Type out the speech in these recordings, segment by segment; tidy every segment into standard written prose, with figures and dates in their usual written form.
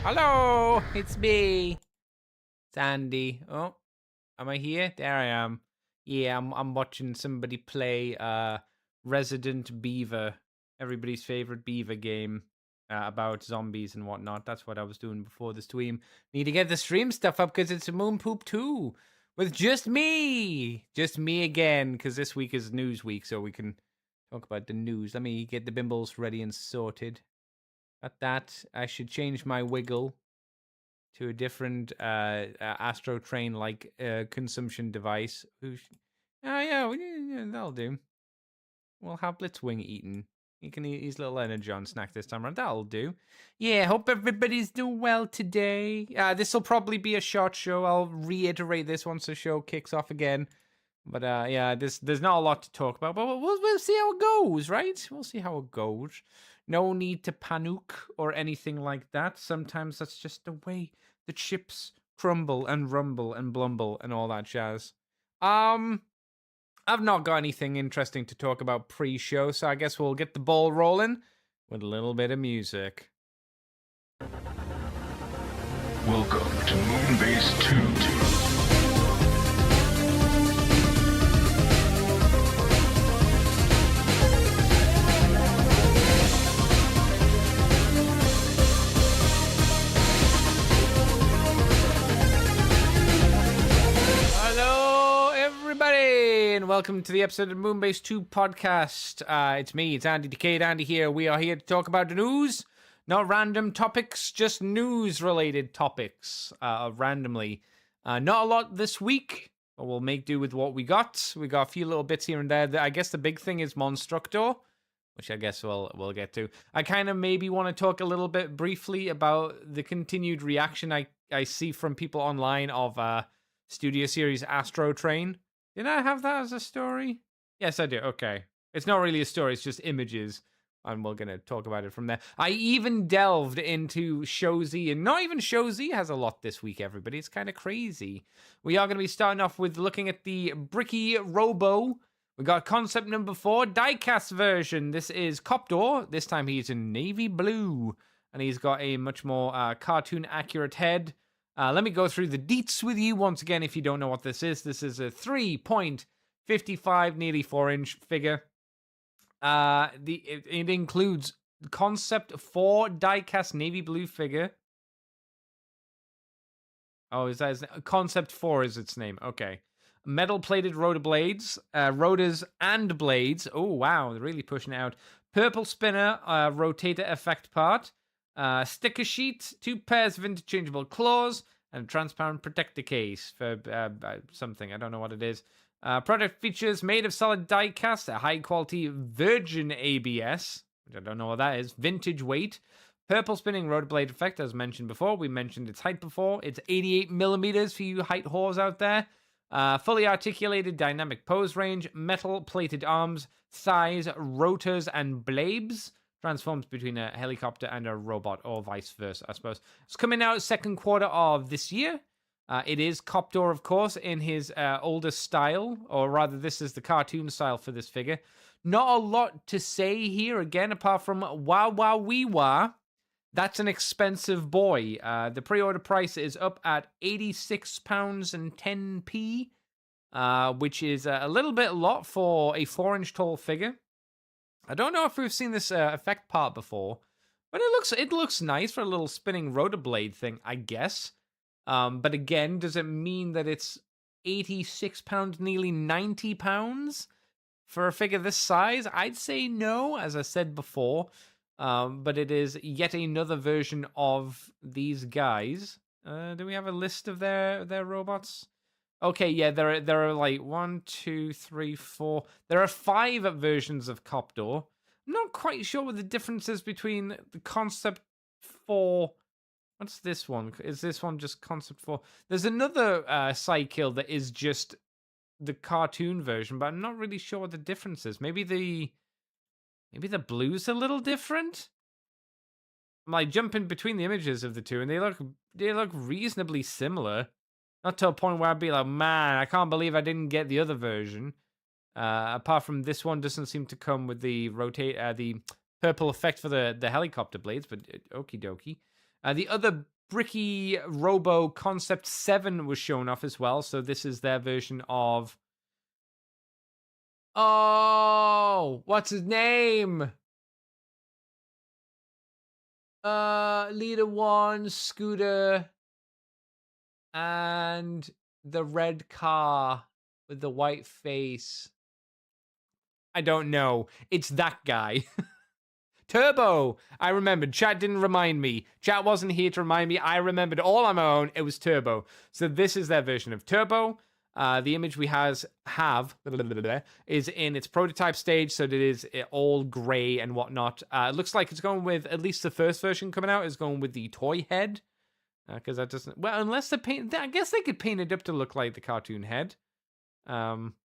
Hello, it's me. It's Andy. Oh, am I here? There I am. Yeah, I'm watching somebody play Resident Beaver, everybody's favorite beaver game about zombies and whatnot. That's what I was doing before the stream. Need to get the stream stuff up because it's a Moon Poop 2 with just me. Just me again, because this week is news week, so we can talk about the news. Let me get the bimbles ready and sorted. Got that. I should change my wiggle to a different Astro Train like consumption device. Oh yeah, that'll do. We'll have Blitzwing eaten. He can eat his little Energon snack this time around. That'll do. Yeah, hope everybody's doing well today. This will probably be a short show. I'll reiterate this once the show kicks off again. But yeah, there's not a lot to talk about. But we'll see how it goes, right? We'll see how it goes. No need to panic or anything like that. Sometimes that's just the way the chips crumble and rumble and blumble and all that jazz. I've not got anything interesting to talk about pre-show, so I guess we'll get the ball rolling with a little bit of music. Welcome to Moonbase 2. Everybody, and welcome to the episode of Moonbase 2 podcast. It's me, it's Andy Decayed Andy here. We are here to talk about the news, not random topics, just news-related topics, randomly. Not a lot this week, but we'll make do with what we got. We got a few little bits here and there. I guess the big thing is Monstructor, which I guess we'll get to. I kind of maybe want to talk a little bit briefly about the continued reaction I see from people online of Studio Series Astro Train. Did I have that as a story? Yes, I do. Okay. It's not really a story, it's just images. And we're going to talk about it from there. I even delved into Shozy, and not even Shozy has a lot this week, everybody. It's kind of crazy. We are going to be starting off with looking at the Bricky Robo. We got concept number 4, diecast version. This is Coptor. This time he's in navy blue, and he's got a much more cartoon-accurate head. Let me go through the deets with you once again if you don't know what this is. This is a 3.55, nearly 4-inch figure. It includes concept 4 diecast navy blue figure. Oh, is that his name? Concept 4 is its name. Okay. Metal-plated rotor blades, rotors and blades. Oh, wow, they're really pushing it out. Purple spinner, rotator effect part. Sticker sheet, 2 pairs of interchangeable claws, and a transparent protector case for something. I don't know what it is. Product features made of solid die cast, a high quality virgin ABS, which I don't know what that is, vintage weight, purple spinning rotor blade effect, as mentioned before. We mentioned its height before. It's 88 millimeters for you height whores out there. Fully articulated dynamic pose range, metal plated arms, thighs, rotors, and blades. Transforms between a helicopter and a robot, or vice versa, I suppose. It's coming out second quarter of this year. It is Coptor, of course, in his older style, or rather, this is the cartoon style for this figure. Not a lot to say here, again, apart from wow, wow, wee, wah. That's an expensive boy. The pre-order price is up at £86 and 10p, which is a little bit a lot for a 4-inch tall figure. I don't know if we've seen this effect part before, but it looks nice for a little spinning rotor blade thing, I guess. But again, does it mean that it's £86, nearly £90 for a figure this size? I'd say no, as I said before. But it is yet another version of these guys. Do we have a list of their robots? Okay, yeah, there are like 1, 2, 3, 4. There are 5 versions of Coptor. I'm not quite sure what the difference is between the Concept 4. What's this one? Is this one just Concept 4? There's another cycle that is just the cartoon version, but I'm not really sure what the difference is. Maybe the blue's a little different? I'm like jumping between the images of the two, and they look reasonably similar. Not to a point where I'd be like, man, I can't believe I didn't get the other version. Apart from this one doesn't seem to come with the the purple effect for the helicopter blades, but okie dokie. The other Bricky Robo Concept 7 was shown off as well. So this is their version of... Oh, what's his name? Leader 1, Scooter, and the red car with the white face. I don't know. It's that guy. Turbo. I remembered. Chat didn't remind me. Chat wasn't here to remind me. I remembered all on my own. It was Turbo. So this is their version of Turbo. The image we have is in its prototype stage, so it is all gray and whatnot. It looks like it's going with, at least the first version coming out, is going with the toy head. Because that doesn't... Well, unless they paint... I guess they could paint it up to look like the cartoon head.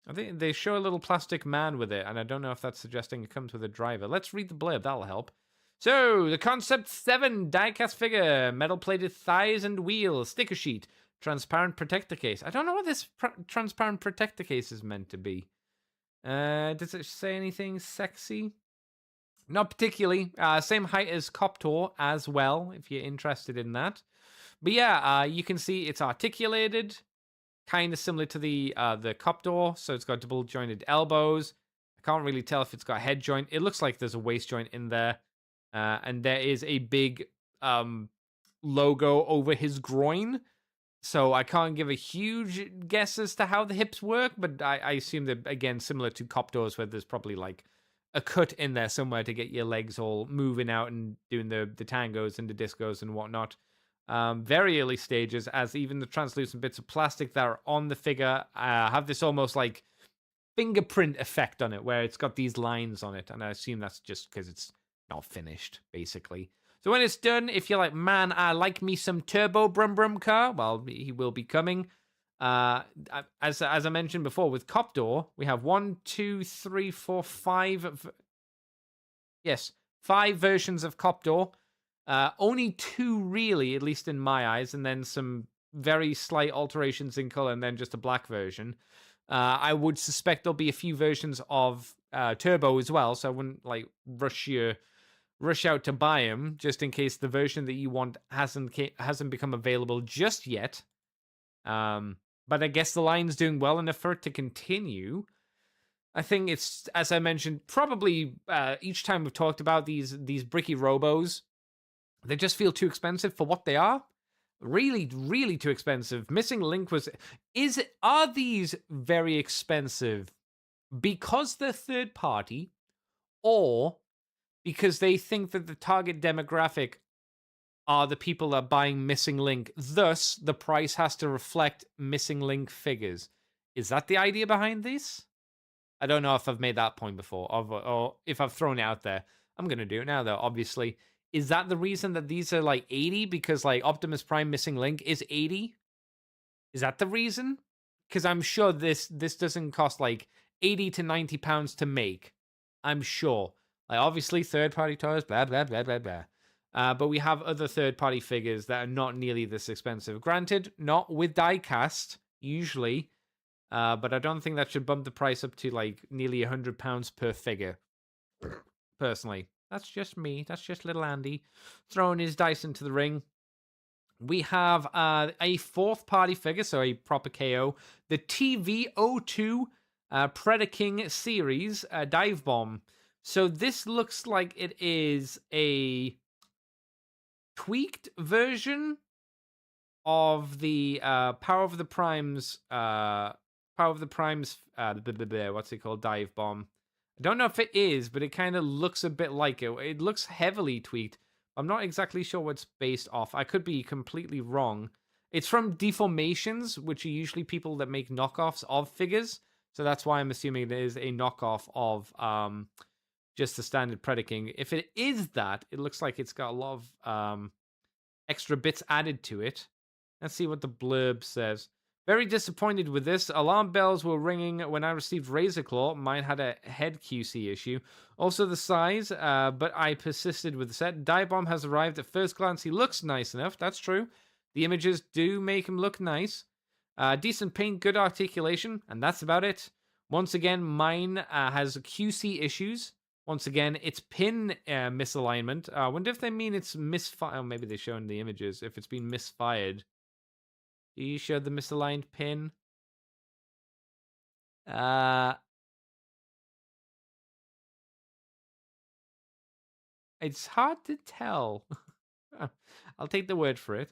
I think they show a little plastic man with it, and I don't know if that's suggesting it comes with a driver. Let's read the blurb, that'll help. So, the Concept 7 die-cast figure, metal-plated thighs and wheels, sticker sheet, transparent protector case. I don't know what this transparent protector case is meant to be. Does it say anything sexy? Not particularly. Same height as Coptor as well, if you're interested in that. But yeah, you can see it's articulated, kind of similar to the Coptor, so it's got double jointed elbows. I can't really tell if it's got a head joint. It looks like there's a waist joint in there, and there is a big logo over his groin. So I can't give a huge guess as to how the hips work, but I assume that, again, similar to Coptor's, where there's probably like a cut in there somewhere to get your legs all moving out and doing the tangos and the discos and whatnot. Very early stages, as even the translucent bits of plastic that are on the figure have this almost like fingerprint effect on it, where it's got these lines on it, and I assume that's just because it's not finished, basically. So when it's done, if you're like, man, I like me some Turbo Brum Brum car, well, he will be coming. As I mentioned before, with Coptor, we have 1, 2, 3, 4, 5... Yes, 5 versions of Coptor. Only 2 really, at least in my eyes, and then some very slight alterations in color, and then just a black version. I would suspect there'll be a few versions of Turbo as well, so I wouldn't like rush out to buy him just in case the version that you want hasn't become available just yet. But I guess the line's doing well enough for it to continue. I think it's, as I mentioned, probably each time we've talked about these Bricky Robos, they just feel too expensive for what they are. Really, really too expensive. Missing Link are these very expensive because they're third party, or because they think that the target demographic are the people that are buying Missing Link, thus the price has to reflect Missing Link figures? Is that the idea behind this? I don't know if I've made that point before, or if I've thrown it out there. I'm going to do it now, though, obviously. Is that the reason that these are like 80? Because like Optimus Prime Missing Link is 80? Is that the reason? Because I'm sure this doesn't cost like 80 to 90 pounds to make. I'm sure. Like obviously third-party toys, blah, blah, blah, blah, blah. But we have other third-party figures that are not nearly this expensive. Granted, not with die-cast, usually. But I don't think that should bump the price up to like nearly £100 per figure. Personally. That's just me. That's just little Andy throwing his dice into the ring. We have a fourth party figure, so a proper KO. The TV02 Predaking series Dive Bomb. So this looks like it is a tweaked version of the Power of the Primes. What's it called? Dive Bomb. I don't know if it is, but it kind of looks a bit like it. It looks heavily tweaked. I'm not exactly sure what it's based off. I could be completely wrong. It's from Deformations, which are usually people that make knockoffs of figures. So that's why I'm assuming it is a knockoff of just the standard Predaking. If it is that, it looks like it's got a lot of extra bits added to it. Let's see what the blurb says. Very disappointed with this. Alarm bells were ringing when I received Razor Claw. Mine had a head QC issue. Also the size, but I persisted with the set. Dive Bomb has arrived. At first glance, he looks nice enough. That's true. The images do make him look nice. Decent paint, good articulation, and that's about it. Once again, mine has QC issues. Once again, it's pin misalignment. I wonder if they mean it's misfired. Oh, maybe they're showing the images. If it's been misfired. Do you show the misaligned pin? It's hard to tell. I'll take the word for it.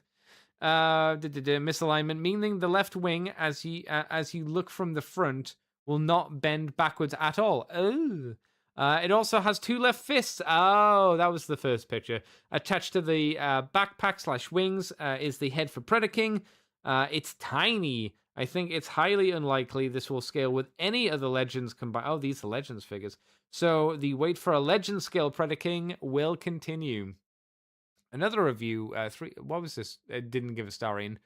Misalignment, meaning the left wing, as you look from the front, will not bend backwards at all. Oh. It also has 2 left fists. Oh, that was the first picture. Attached to the backpack/wings is the head for Predaking. It's tiny. I think it's highly unlikely this will scale with any other Legends combined. Oh, these are Legends figures. So the wait for a Legend scale Predaking will continue. Another review, what was this? It didn't give a star in.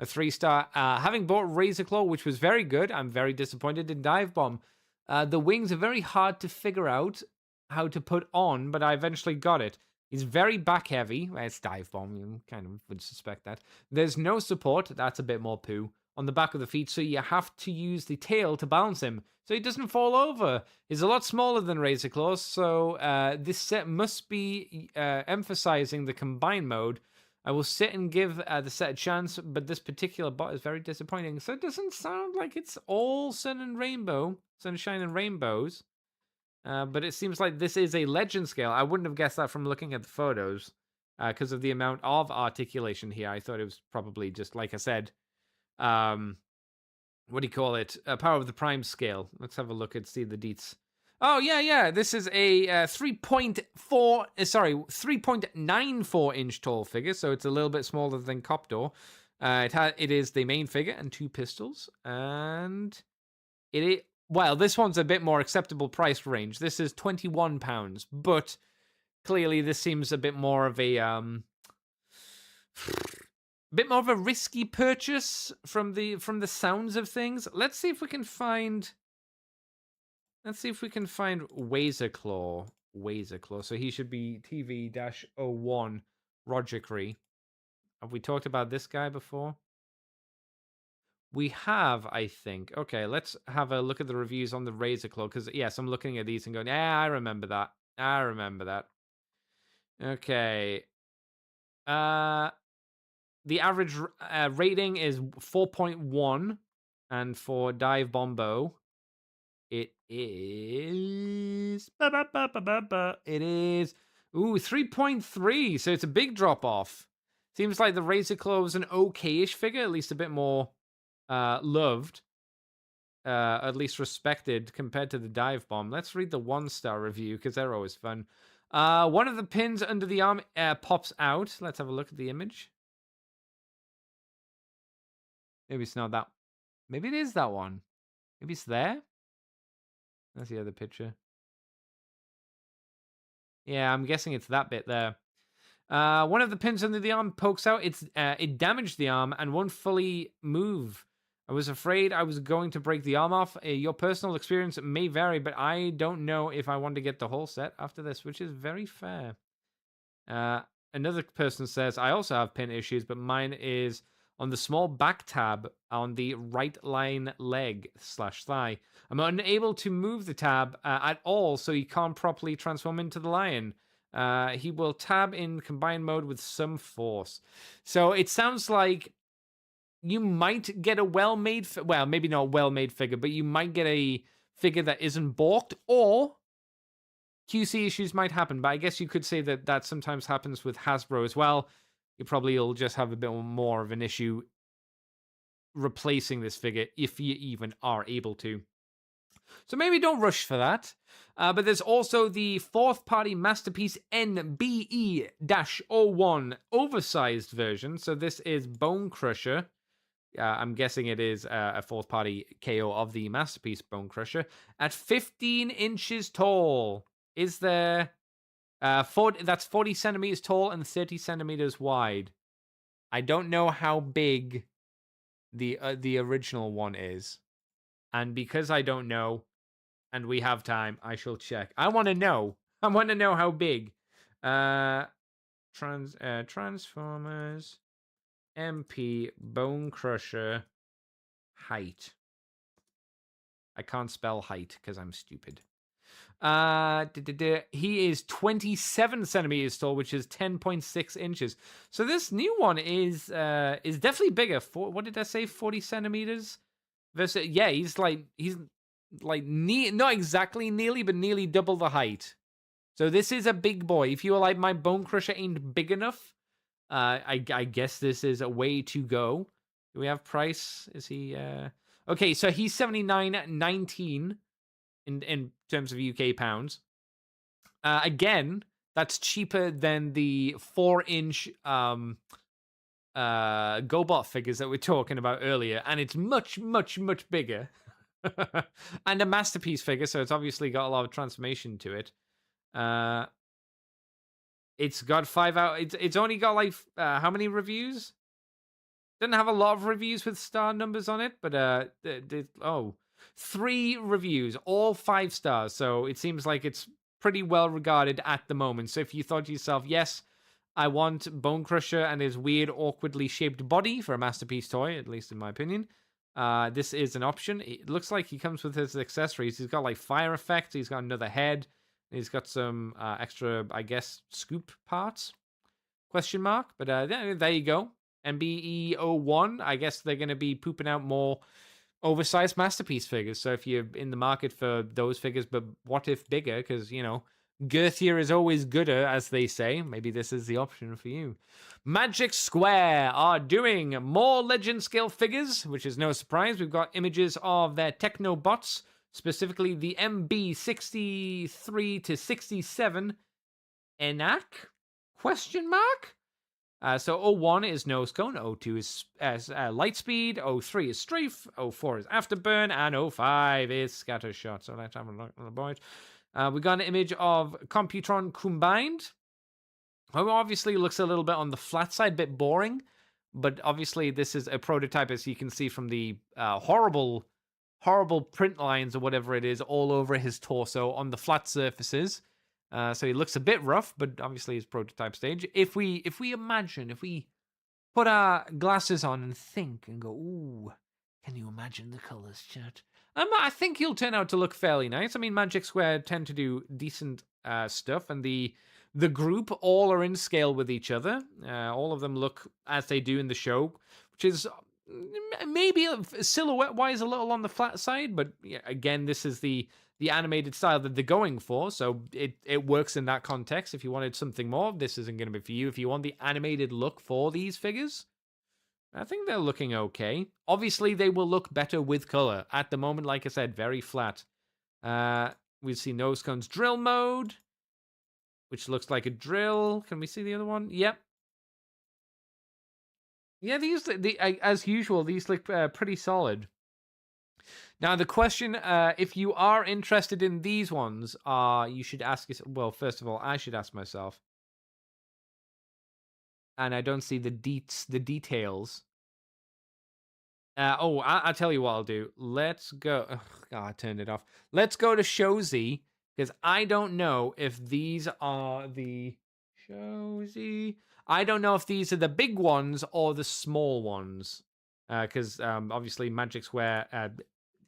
A 3-star. Having bought Razor Claw, which was very good, I'm very disappointed in Dive Bomb. The wings are very hard to figure out how to put on, but I eventually got it. He's very back heavy. Well, it's Dive Bomb, you kind of would suspect that. There's no support, that's a bit more poo, on the back of the feet, so you have to use the tail to balance him, so he doesn't fall over. He's a lot smaller than Razor Claws, so this set must be emphasizing the combined mode. I will sit and give the set a chance, but this particular bot is very disappointing. So it doesn't sound like it's all sunshine and rainbows. But it seems like this is a legend scale. I wouldn't have guessed that from looking at the photos because of the amount of articulation here. I thought it was probably just, like I said, what do you call it? Power of the Prime scale. Let's have a look and see the deets. Oh, yeah. This is a 3.94 inch tall figure, so it's a little bit smaller than Coptor. It is the main figure and 2 pistols, and well, this one's a bit more acceptable price range. This is £21, but clearly this seems a bit more of a risky purchase from the sounds of things. Let's see if we can find Razor Claw. So he should be TV-01 Roger Cree. Have we talked about this guy before? We have, I think. Okay, let's have a look at the reviews on the Razor Claw, because, yes, I'm looking at these and going, yeah, I remember that. Okay. The average rating is 4.1, and for Dive Bombo, it is... It is... 3.3, so it's a big drop-off. Seems like the Razor Claw was an okay-ish figure, at least a bit more loved, at least respected compared to the Dive Bomb. Let's read the 1-star review because they're always fun. One of the pins under the arm pops out. Let's have a look at the image. Maybe it's not that. Maybe it is that one. Maybe it's there. That's the other picture. Yeah, I'm guessing it's that bit there. One of the pins under the arm pokes out. It damaged the arm and won't fully move. I was afraid I was going to break the arm off. Your personal experience may vary, but I don't know if I want to get the whole set after this, which is very fair. Another person says, I also have pin issues, but mine is on the small back tab on the right line leg/thigh. I'm unable to move the tab at all, so he can't properly transform into the lion. He will tab in combined mode with some force. So it sounds like you might get a well-made, well, maybe not a well-made figure, but you might get a figure that isn't balked, or QC issues might happen. But I guess you could say that sometimes happens with Hasbro as well. You probably will just have a bit more of an issue replacing this figure if you even are able to. So maybe don't rush for that. But there's also the 4th-party Masterpiece NBE-01 oversized version. So this is Bone Crusher. I'm guessing it is a 4th-party KO of the Masterpiece Bone Crusher at 15 inches tall. Is there... that's 40 centimeters tall and 30 centimeters wide. I don't know how big the original one is. And because I don't know, and we have time, I shall check. I want to know. I want to know how big. Transformers MP Bone Crusher height. I can't spell height because I'm stupid. He is 27 centimeters tall, which is 10.6 inches. So this new one is definitely bigger. What did I say? 40 centimeters. Versus, yeah, he's like not exactly nearly, but nearly double the height. So this is a big boy. If you were like, my Bone Crusher ain't big enough, I guess this is a way to go. Do we have price? Is he okay? So he's 79.19 in terms of UK pounds. Again, that's cheaper than the 4-inch GoBot figures that we are talking about earlier, and it's much, much, much bigger. And a masterpiece figure, so it's obviously got a lot of transformation to it. It's got 5 out. It's only got like how many reviews? Doesn't have a lot of reviews with star numbers on it, but 3 reviews, all 5 stars. So it seems like it's pretty well regarded at the moment. So if you thought to yourself, yes, I want Bone Crusher and his weird, awkwardly shaped body for a masterpiece toy, at least in my opinion, this is an option. It looks like he comes with his accessories. He's got like fire effects. He's got another head. He's got some extra, I guess, scoop parts? Question mark. But there you go. MBE01. I guess they're going to be pooping out more oversized masterpiece figures. So if you're in the market for those figures, but what if bigger? Because, you know, girthier is always gooder, as they say. Maybe this is the option for you. Magic Square are doing more Legend scale figures, which is no surprise. We've got images of their Techno bots, specifically the MB63 to 67 ENAC? Question mark? So 01 is Nose Cone, 02 is Lightspeed, 03 is Strafe, 04 is Afterburn, and 05 is Scattershot. So let's have a look at the boys. We got an image of Computron Combined, who obviously looks a little bit on the flat side, bit boring, but obviously this is a prototype, as you can see from the horrible print lines or whatever it is all over his torso on the flat surfaces. So he looks a bit rough, but obviously it's prototype stage. If we put our glasses on and think and go, ooh, can you imagine the colors, chat? I think he'll turn out to look fairly nice. I mean, Magic Square tend to do decent stuff, and the group all are in scale with each other. All of them look as they do in the show, which is maybe silhouette-wise a little on the flat side, but yeah, again, this is the animated style that they're going for, so it works in that context. If you wanted something more, this isn't going to be for you. If you want the animated look for these figures, I think they're looking okay. Obviously, they will look better with color. At the moment, like I said, very flat. We see Nose Cone's drill mode, which looks like a drill. Can we see the other one? Yep. Yeah, these, as usual, these look pretty solid. Now, the question, if you are interested in these ones, you should ask yourself, well, first of all, I should ask myself, and I don't see the details. I'll tell you what I'll do. Let's go. I turned it off. Let's go to Shozy, because I don't know if these are the Shozy. I don't know if these are the big ones or the small ones, because obviously Magic Square,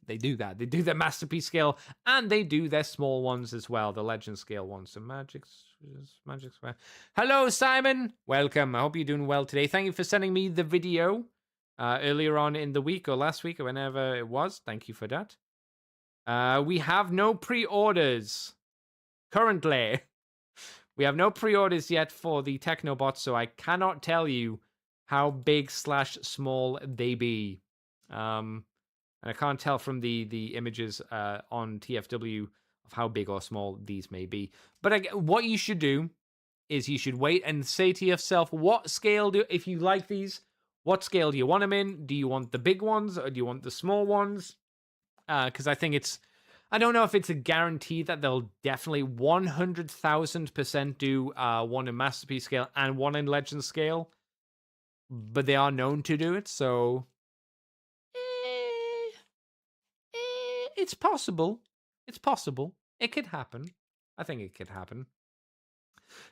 they do that. They do their masterpiece scale, and they do their small ones as well, the legend scale ones. So Magic Square. Hello, Simon. Welcome. I hope you're doing well today. Thank you for sending me the video earlier on in the week or last week or whenever it was. Thank you for that. We have no pre-orders currently. We have no pre-orders yet for the Technobots, so I cannot tell you how big / small they be. And I can't tell from the images on TFW of how big or small these may be. But what you should do is you should wait and say to yourself, what scale if you like these, what scale do you want them in? Do you want the big ones or do you want the small ones? Because I think I don't know if it's a guarantee that they'll definitely 100,000% do one in Masterpiece scale and one in Legend scale. But they are known to do it, so it's possible. It's possible. It could happen. I think it could happen.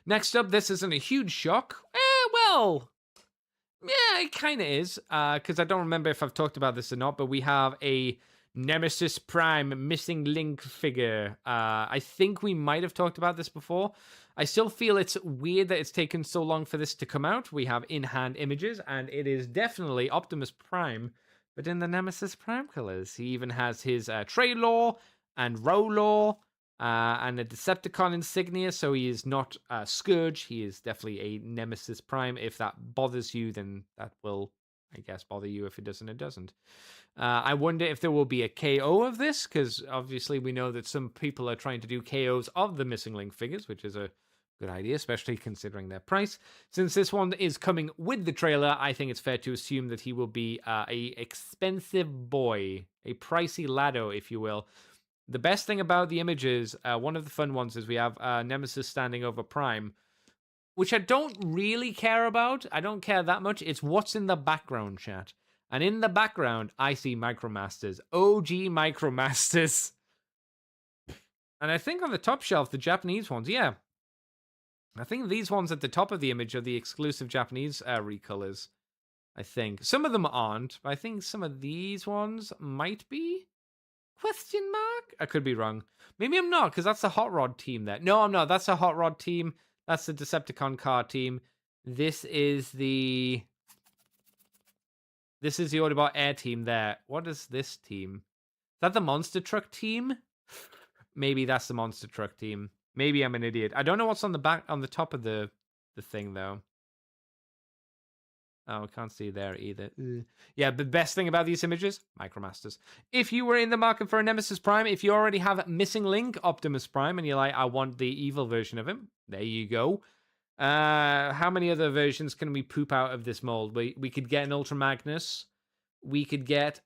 Next up, this isn't a huge shock. Well, yeah, it kind of is. Because I don't remember if I've talked about this or not, but we have a Nemesis Prime missing link figure. I think we might have talked about this before. I still feel it's weird that it's taken so long for this to come out. We have in-hand images, and it is definitely Optimus Prime, but in the Nemesis Prime colors. He even has his Traylor and Rollor and a Decepticon insignia, so he is not Scourge. He is definitely a Nemesis Prime. If that bothers you, then that will, I guess, bother you. If it doesn't, it doesn't. I wonder if there will be a KO of this, because obviously we know that some people are trying to do KOs of the Missing Link figures, which is a good idea, especially considering their price. Since this one is coming with the trailer, I think it's fair to assume that he will be a expensive boy, a pricey laddo, if you will. The best thing about the images, one of the fun ones, is we have Nemesis standing over Prime, which I don't really care about. I don't care that much. It's what's in the background, chat. And in the background, I see Micromasters. OG Micromasters. And I think on the top shelf, the Japanese ones, yeah. I think these ones at the top of the image are the exclusive Japanese recolors. I think. Some of them aren't, but I think some of these ones might be? Question mark? I could be wrong. Maybe I'm not, because that's the Hot Rod team there. No, I'm not. That's a Hot Rod team. That's the Decepticon car team. This is the Autobot Air team there. What is this team? Is that the Monster Truck team? Maybe that's the Monster Truck team. Maybe I'm an idiot. I don't know what's on the top of the thing though. Oh, I can't see there either. Yeah, the best thing about these images, Micromasters. If you were in the market for a Nemesis Prime, if you already have Missing Link Optimus Prime and you're like, I want the evil version of him, there you go. How many other versions can we poop out of this mold? We could get an Ultra Magnus. We could get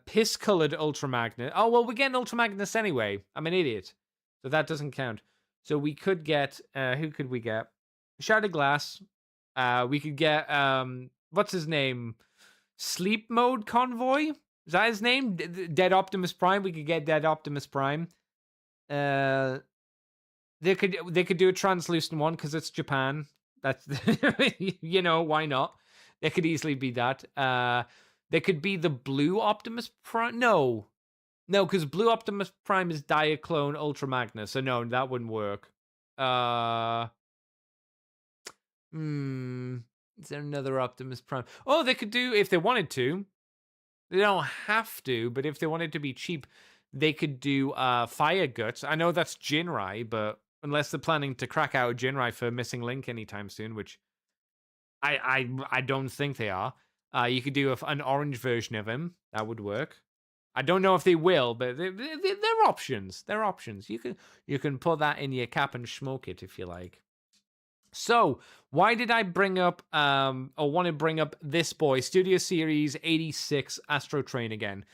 piss-colored Ultra Magnus. Oh, well, we're getting Ultra Magnus anyway. I'm an idiot. So that doesn't count. So we could get, who could we get? Shattered Glass. We could get, what's his name? Sleep Mode Convoy? Is that his name? Dead Optimus Prime. We could get Dead Optimus Prime. They could do a translucent one because it's Japan. That's you know, why not? There could easily be that. There could be the blue Optimus Prime. No, because blue Optimus Prime is Diaclone Ultra Magnus. So no, that wouldn't work. Is there another Optimus Prime? Oh, they could do, if they wanted to. They don't have to, but if they wanted to be cheap, they could do Fire Guts. I know that's Jinrai, but unless they're planning to crack out Jinrai for Missing Link anytime soon, which I don't think they are. You could do an orange version of him. That would work. I don't know if they will, but they're options. They're options. You can put that in your cap and smoke it if you like. So, why did I bring up, or want to bring up this boy, Studio Series 86 Astro Train again?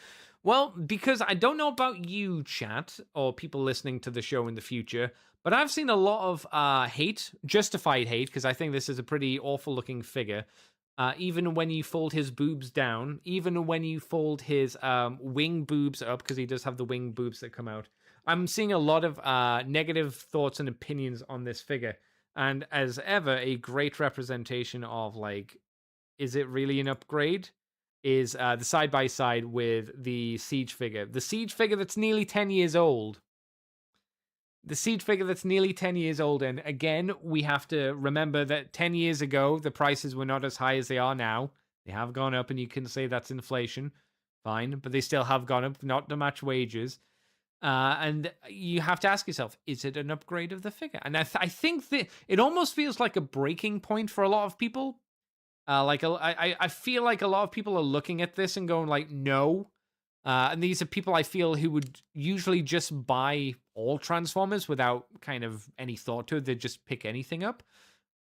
Well, because I don't know about you, chat, or people listening to the show in the future, but I've seen a lot of hate, justified hate, because I think this is a pretty awful-looking figure. Even when you fold his boobs down, even when you fold his wing boobs up, because he does have the wing boobs that come out. I'm seeing a lot of negative thoughts and opinions on this figure. And as ever, a great representation of, like, is it really an upgrade? Is the side-by-side with the Siege figure. The Siege figure that's nearly 10 years old. The Siege figure that's nearly 10 years old. And again, we have to remember that 10 years ago, the prices were not as high as they are now. They have gone up, and you can say that's inflation. Fine. But they still have gone up, not to match wages. And you have to ask yourself, is it an upgrade of the figure? And I think that it almost feels like a breaking point for a lot of people. I feel like a lot of people are looking at this and going like, no. And these are people I feel who would usually just buy all Transformers without kind of any thought to it. They'd just pick anything up.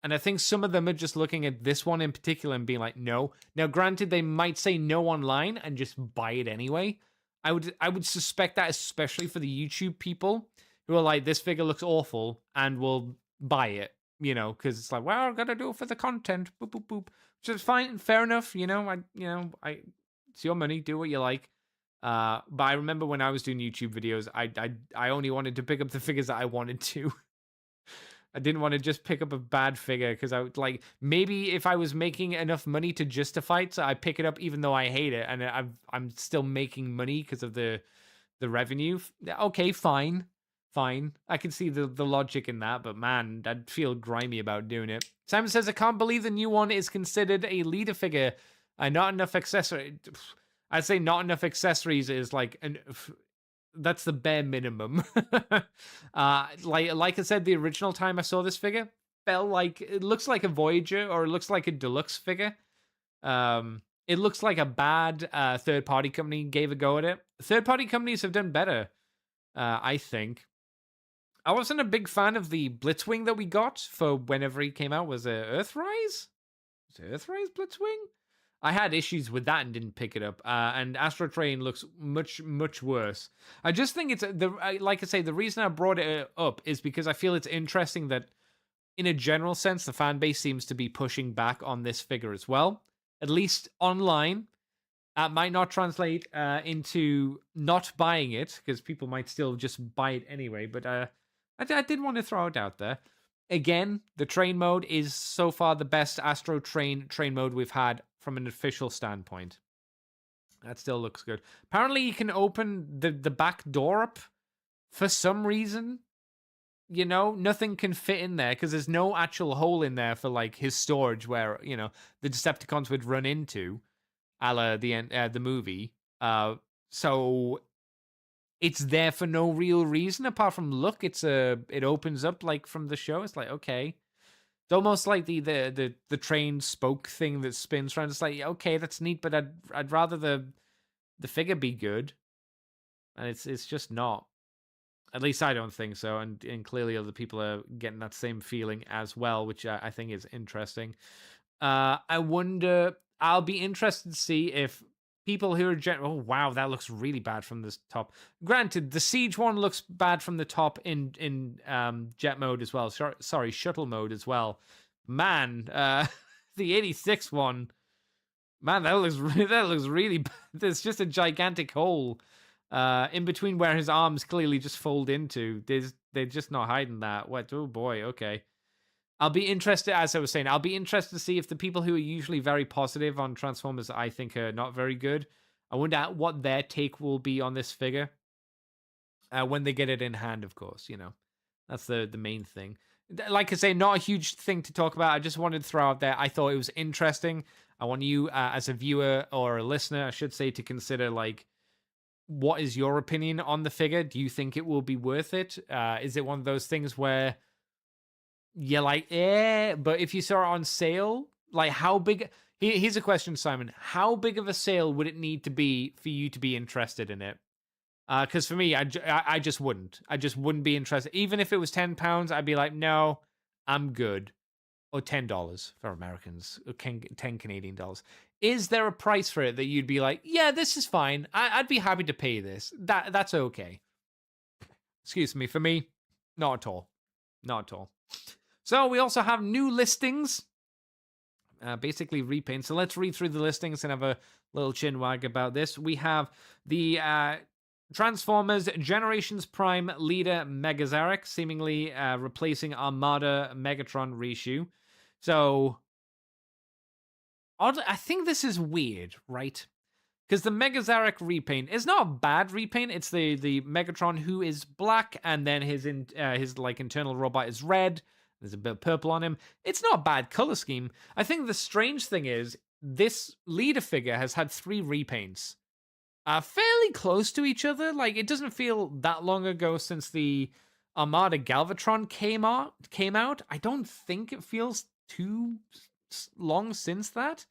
And I think some of them are just looking at this one in particular and being like, no. Now, granted, they might say no online and just buy it anyway. I would suspect that, especially for the YouTube people who are like, this figure looks awful and will buy it, you know, because it's like, well, I gotta do it for the content. Boop boop boop. Which is fine, fair enough. It's your money. Do what you like. But I remember when I was doing YouTube videos, I only wanted to pick up the figures that I wanted to. I didn't want to just pick up a bad figure because I would like maybe if I was making enough money to justify it, so I pick it up even though I hate it, and I'm still making money because of the revenue. Okay, fine, fine. I can see the logic in that, but man, I'd feel grimy about doing it. Simon says, I can't believe the new one is considered a leader figure. Not enough accessory. I'd say not enough accessories is like that's the bare minimum. Like I said, the original time I saw this figure felt like it looks like a Voyager or it looks like a deluxe figure. It looks like a bad third party company gave a go at it. Third party companies have done better, I think. I wasn't a big fan of the Blitzwing that we got for whenever he came out. Was it Earthrise? Was it Earthrise Blitzwing? I had issues with that and didn't pick it up. And Astro Train looks much worse. I just think it's like I say, the reason I brought it up is because I feel it's interesting that, in a general sense, the fan base seems to be pushing back on this figure as well. At least online. Might not translate into not buying it because people might still just buy it anyway. But I did want to throw it out there. Again, the train mode is so far the best Astro train mode we've had from an official standpoint. That still looks good. Apparently, you can open the back door up for some reason. You know, nothing can fit in there because there's no actual hole in there for like his storage where, you know, the Decepticons would run into, a la the movie. So it's there for no real reason apart from look. It opens up like from the show. It's like, okay. It's almost like the train spoke thing that spins around. It's like, okay, that's neat, but I'd rather the figure be good, and it's just not. At least I don't think so, and clearly other people are getting that same feeling as well, which I think is interesting. I wonder. I'll be interested to see if people who are oh wow, that looks really bad from the top. Granted, the Siege one looks bad from the top in jet mode as well. Sorry, shuttle mode as well. Man, the 86 one, man, that looks really bad. There's just a gigantic hole in between where his arms clearly just fold into. They're just not hiding that. What? Oh boy, okay. I'll be interested, as I was saying, I'll be interested to see if the people who are usually very positive on Transformers, I think, are not very good. I wonder what their take will be on this figure when they get it in hand, of course. You know, that's the main thing. Like I say, not a huge thing to talk about. I just wanted to throw out there. I thought it was interesting. I want you, as a viewer or a listener, I should say, to consider, like, what is your opinion on the figure? Do you think it will be worth it? Is it one of those things where you're like, but if you saw it on sale, like how big? Here's a question, Simon. How big of a sale would it need to be for you to be interested in it? Because for me, I just wouldn't. I just wouldn't be interested. Even if it was £10, I'd be like, no, I'm good. Or $10 for Americans, or 10 Canadian dollars. Is there a price for it that you'd be like, yeah, this is fine. I'd be happy to pay this. That's okay. Excuse me. For me, not at all. Not at all. So we also have new listings, basically repaint. So let's read through the listings and have a little chin wag about this. We have the Transformers Generations Prime leader Megazarek, seemingly replacing Armada Megatron reissue. So I think this is weird, right? Because the Megazarek repaint is not a bad repaint. It's the Megatron who is black, and then his like internal robot is red. There's a bit of purple on him. It's not a bad color scheme. I think the strange thing is this leader figure has had 3 repaints, fairly close to each other. Like, it doesn't feel that long ago since the Armada Galvatron came out. I don't think it feels too long since that.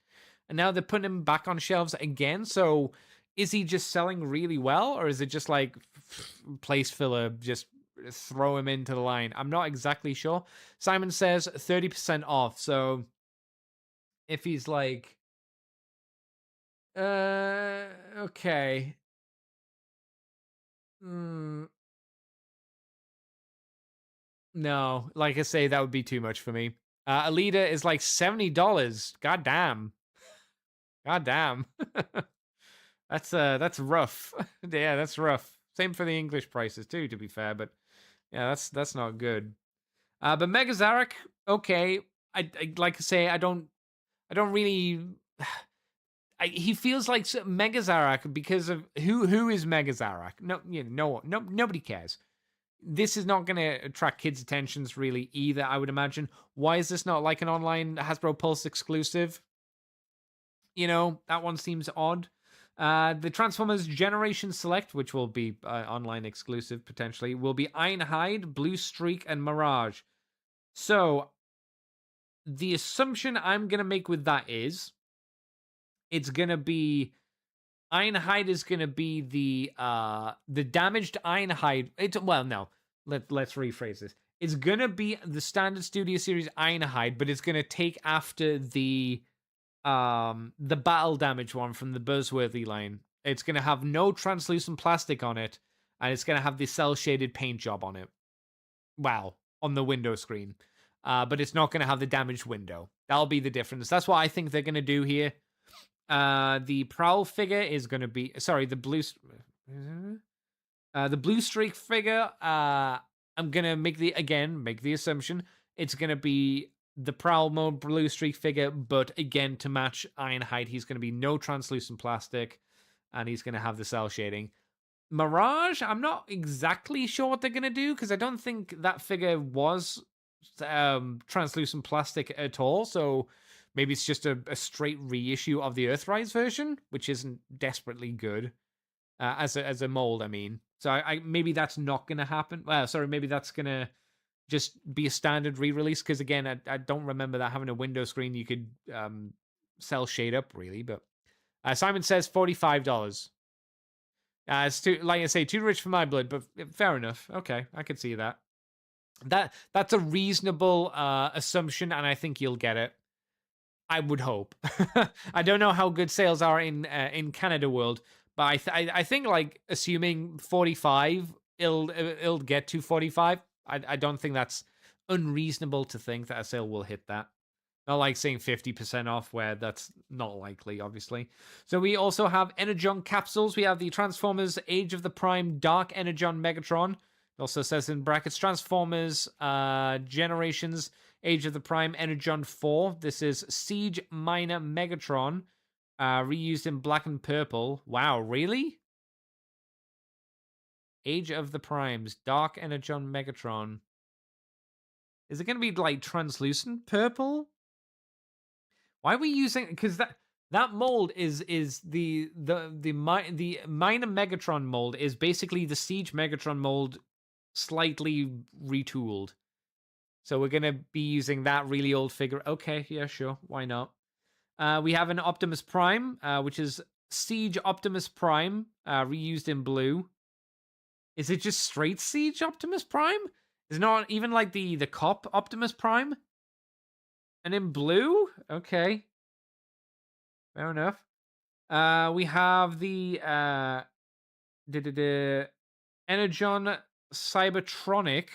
And now they're putting him back on shelves again. So is he just selling really well, or is it just like place filler, just throw him into the line? I'm not exactly sure. Simon says 30% off. So if he's like, okay. No, like I say, that would be too much for me. Alita is like $70. God damn. God damn. That's rough. Yeah, that's rough. Same for the English prices too, to be fair, but yeah, that's not good. But Mega Zarek, okay. I like to say I don't really. He feels like Mega Zarek because of who is Mega Zarek? No, nobody cares. This is not going to attract kids' attentions really either. I would imagine. Why is this not like an online Hasbro Pulse exclusive? That one seems odd. The Transformers Generation Select, which will be online exclusive potentially, will be Ironhide, Blue Streak, and Mirage. So the assumption I'm going to make with that is it's going to be Ironhide is going to be the damaged Ironhide. No. Let's rephrase this. It's going to be the standard Studio Series Ironhide, but it's going to take after the battle damage one from the Buzzworthy line. It's going to have no translucent plastic on it, and it's going to have the cell shaded paint job on it. Wow, on the window screen. But it's not going to have the damaged window. That'll be the difference. That's what I think they're going to do here. The Prowl figure is going to be the blue streak figure. I'm going to make the assumption it's going to be the Prowl mode blue streak figure, but again, to match Ironhide, he's going to be no translucent plastic, and he's going to have the cell shading. Mirage, I'm not exactly sure what they're going to do, because I don't think that figure was translucent plastic at all, so maybe it's just a straight reissue of the Earthrise version, which isn't desperately good as a mold, I mean. So I maybe that's not going to happen. Maybe that's going to just be a standard re-release, because again, I don't remember that having a window screen you could cell shade up really. But Simon says $45. It's too, like I say, too rich for my blood, but fair enough. Okay, I could see that. That's a reasonable assumption, and I think you'll get it. I would hope. I don't know how good sales are in Canada world, but I think like assuming 45, it'll get to 45. I don't think that's unreasonable to think that a sale will hit that. Not like saying 50% off, where that's not likely, obviously. So we also have Energon capsules. We have the Transformers Age of the Prime Dark Energon Megatron. It also says in brackets Transformers Generations Age of the Prime Energon 4. This is Siege Minor Megatron, reused in black and purple. Wow, really? Age of the Primes, Dark Energon Megatron. Is it going to be like translucent purple? Why are we using? Because that mold is the minor Megatron mold is basically the Siege Megatron mold, slightly retooled. So we're going to be using that really old figure. Okay, yeah, sure. Why not? We have an Optimus Prime, which is Siege Optimus Prime, reused in blue. Is it just straight Siege Optimus Prime? Is it not even like the cop Optimus Prime? And in blue? Okay. Fair enough. We have the Energon Cybertronic,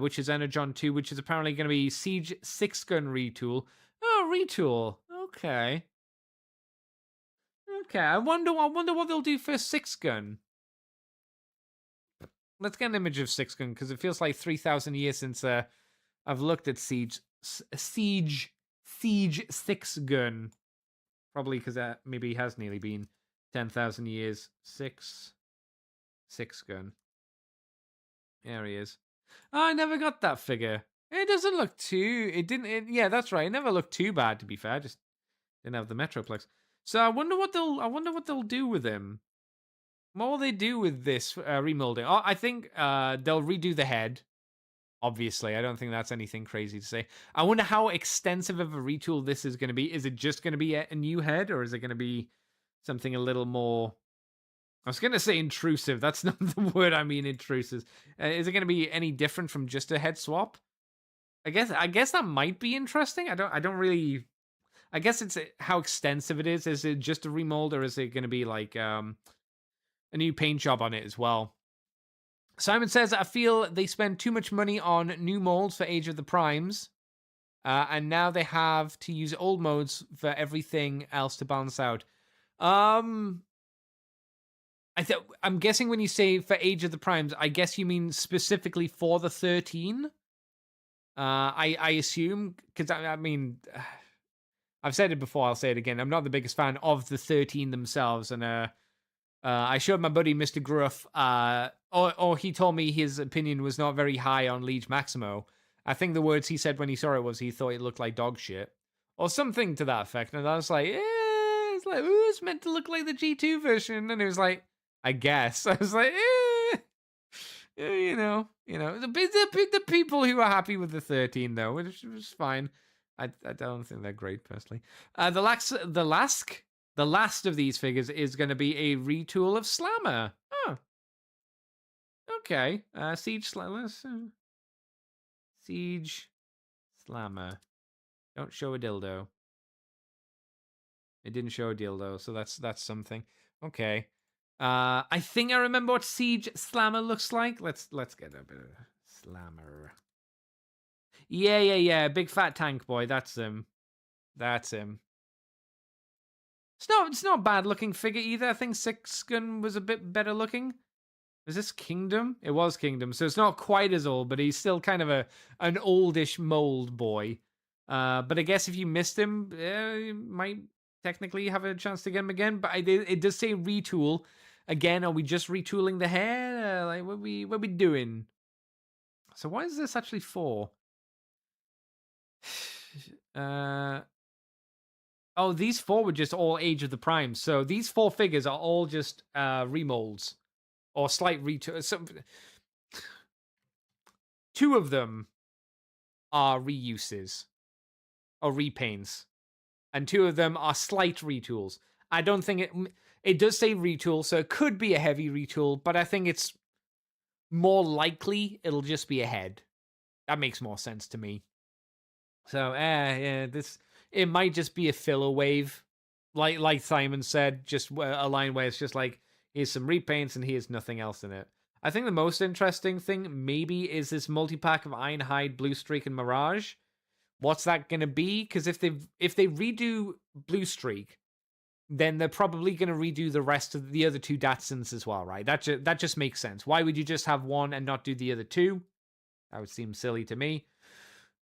which is Energon 2, which is apparently going to be Siege 6-gun retool. Oh, retool. Okay. I wonder what they'll do for 6-gun. Let's get an image of 6-gun, because it feels like 3,000 years since I've looked at Siege 6-gun. Probably because that maybe has nearly been 10,000 years. 6-gun. There he is. Oh, I never got that figure. It doesn't look too. Yeah, that's right. It never looked too bad, to be fair. Just didn't have the Metroplex. So I wonder what they'll do with him. What will they do with this remolding? Oh, I think they'll redo the head. Obviously, I don't think that's anything crazy to say. I wonder how extensive of a retool this is going to be. Is it just going to be a new head, or is it going to be something a little more? I was going to say intrusive. That's not the word I mean. Intrusive. Is it going to be any different from just a head swap? I guess that might be interesting. I don't really. I guess it's how extensive it is. Is it just a remold, or is it going to be like a new paint job on it as well? Simon says, I feel they spend too much money on new molds for Age of the Primes, and now they have to use old modes for everything else to balance out. I'm guessing when you say for Age of the Primes, I guess you mean specifically for the 13? I assume, because I mean, I've said it before, I'll say it again. I'm not the biggest fan of the 13 themselves, and I showed my buddy Mr. Gruff, or he told me his opinion was not very high on Liege Maximo. I think the words he said when he saw it was he thought it looked like dog shit, or something to that effect. And I was like, it's like, ooh, it's meant to look like the G2 version, and it was like, I guess. I was like, you know, the people who are happy with the 13 though, which was fine. I don't think they're great personally. The last of these figures is going to be a retool of Slammer. Oh, okay. Siege Slammer. Siege Slammer. Don't show a dildo. It didn't show a dildo, so that's something. Okay. I think I remember what Siege Slammer looks like. Let's get a bit of Slammer. Yeah. Big fat tank boy. That's him. That's him. It's not a bad looking figure either. I think Six Gun was a bit better looking. Is this Kingdom? It was Kingdom, so it's not quite as old, but he's still kind of an oldish mold boy. But I guess if you missed him, you might technically have a chance to get him again. But it does say retool. Again, are we just retooling the hair? Like what we doing? So what is this actually for? Oh, these four were just all Age of the Prime. So these four figures are all just remolds or slight retool. Two of them are reuses or repaints, and two of them are slight retools. I don't think it does say retool, so it could be a heavy retool, but I think it's more likely it'll just be a head. That makes more sense to me. So, yeah, it might just be a filler wave, like Simon said, just a line where it's just like, here's some repaints and here's nothing else in it. I think the most interesting thing maybe is this multi-pack of Ironhide, Blue Streak, and Mirage. What's that going to be? Because if they redo Blue Streak, then they're probably going to redo the rest of the other two Datsuns as well, right? That just makes sense. Why would you just have one and not do the other two? That would seem silly to me.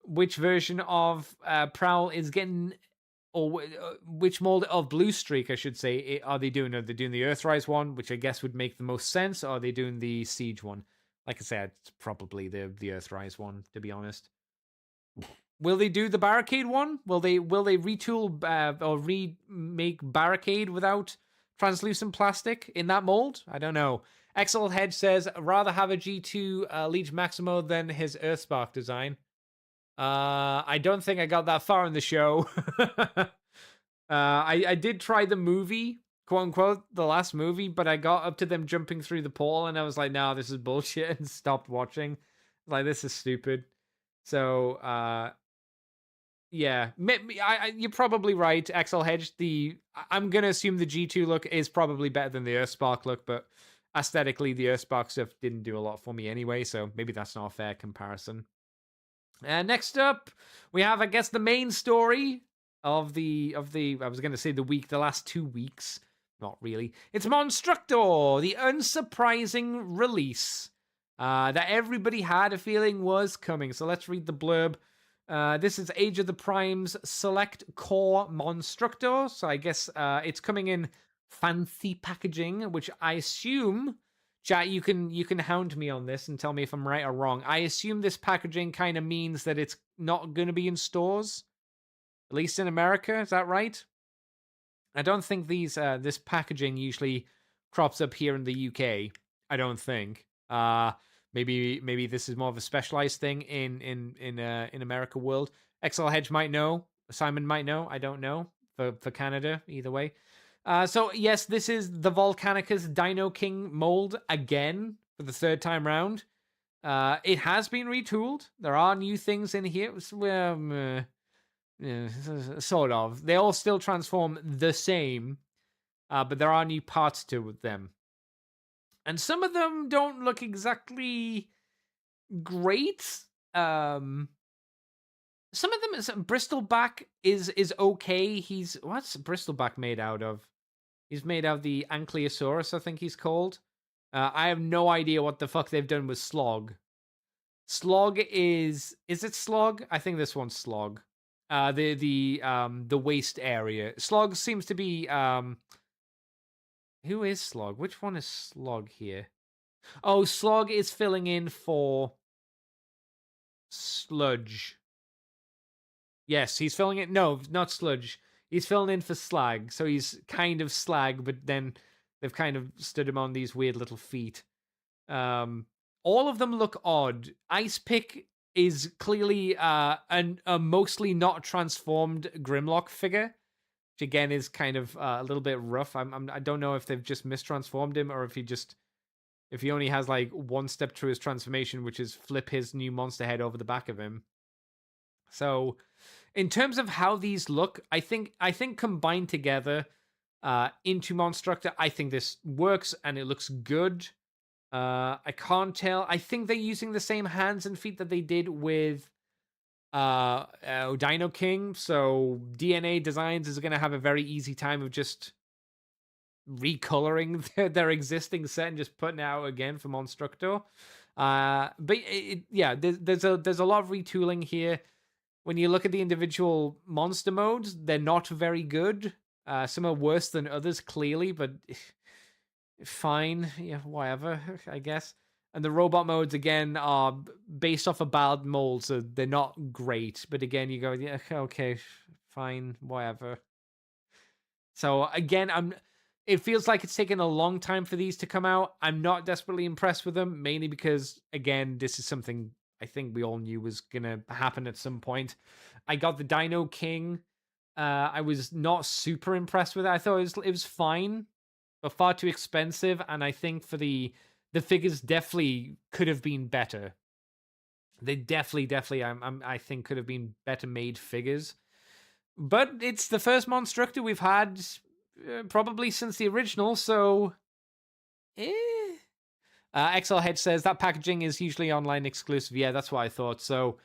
Which version of Prowl is getting, or which mold of Blue Streak, I should say, are they doing? Are they doing the Earthrise one, which I guess would make the most sense, or are they doing the Siege one? Like I said, it's probably the Earthrise one, to be honest. Will they do the Barricade one? Will they retool or remake Barricade without translucent plastic in that mold? I don't know. Excel Hedge says, rather have a G2 Liege Maximo than his Earthspark design. I don't think I got that far in the show. I did try the movie, quote unquote, the last movie, but I got up to them jumping through the portal and I was like, no, this is bullshit, and stopped watching. Like, this is stupid. So, yeah, you're probably right, XL Hedge. I'm gonna assume the G2 look is probably better than the Earthspark look, but aesthetically, the Earthspark stuff didn't do a lot for me anyway, so maybe that's not a fair comparison. Next up, we have, I guess, the main story of the I was gonna say the last 2 weeks. Not really. It's Monstructor, the unsurprising release that everybody had a feeling was coming. So let's read the blurb. This is Age of the Prime's Select Core Monstructor. So I guess it's coming in fancy packaging, which I assume, chat, you can hound me on this and tell me if I'm right or wrong. I assume this packaging kind of means that it's not going to be in stores, at least in America. Is that right? I don't think this packaging usually crops up here in the UK. I don't think. Maybe this is more of a specialized thing in America world. XL Hedge might know. Simon might know. I don't know. For Canada, either way. So yes, this is the Volcanicus Dino King mold again for the third time round. It has been retooled. There are new things in here. Sort of. They all still transform the same, but there are new parts to them. And some of them don't look exactly great. Some of them, Bristleback is okay. What's Bristleback made out of? He's made out of the Ankylosaurus, I think he's called. I have no idea what the fuck they've done with Slog. Slog is it Slog? I think this one's Slog. The waist area. Slog seems to be who is Slog? Which one is Slog here? Oh, Slog is filling in for Sludge. Yes, he's filling it. No, not Sludge. He's filling in for Slag. So he's kind of Slag, but then they've kind of stood him on these weird little feet. All of them look odd. Ice Pick is clearly a mostly not transformed Grimlock figure, which again is kind of a little bit rough. I don't know if they've just mistransformed him or if he only has like one step through his transformation, which is flip his new monster head over the back of him. So, in terms of how these look, I think combined together into Monstructor, I think this works and it looks good. I can't tell. I think they're using the same hands and feet that they did with Dino King. So DNA Designs is going to have a very easy time of just recoloring their existing set and just putting it out again for Monstructor. But there's a lot of retooling here. When you look at the individual monster modes, they're not very good. Some are worse than others, clearly, but fine. Yeah, whatever, I guess. And the robot modes, again, are based off a bad mold, so they're not great. But again, you go, yeah, okay, fine, whatever. So again, it feels like it's taken a long time for these to come out. I'm not desperately impressed with them, mainly because, again, this is something I think we all knew was going to happen at some point. I got the Dino King. I was not super impressed with it. I thought it was fine, but far too expensive. And I think for the figures definitely could have been better. They definitely, I think could have been better made figures. But it's the first Monstructor we've had probably since the original, so XL Hedge says that packaging is usually online exclusive. Yeah, that's what I thought. So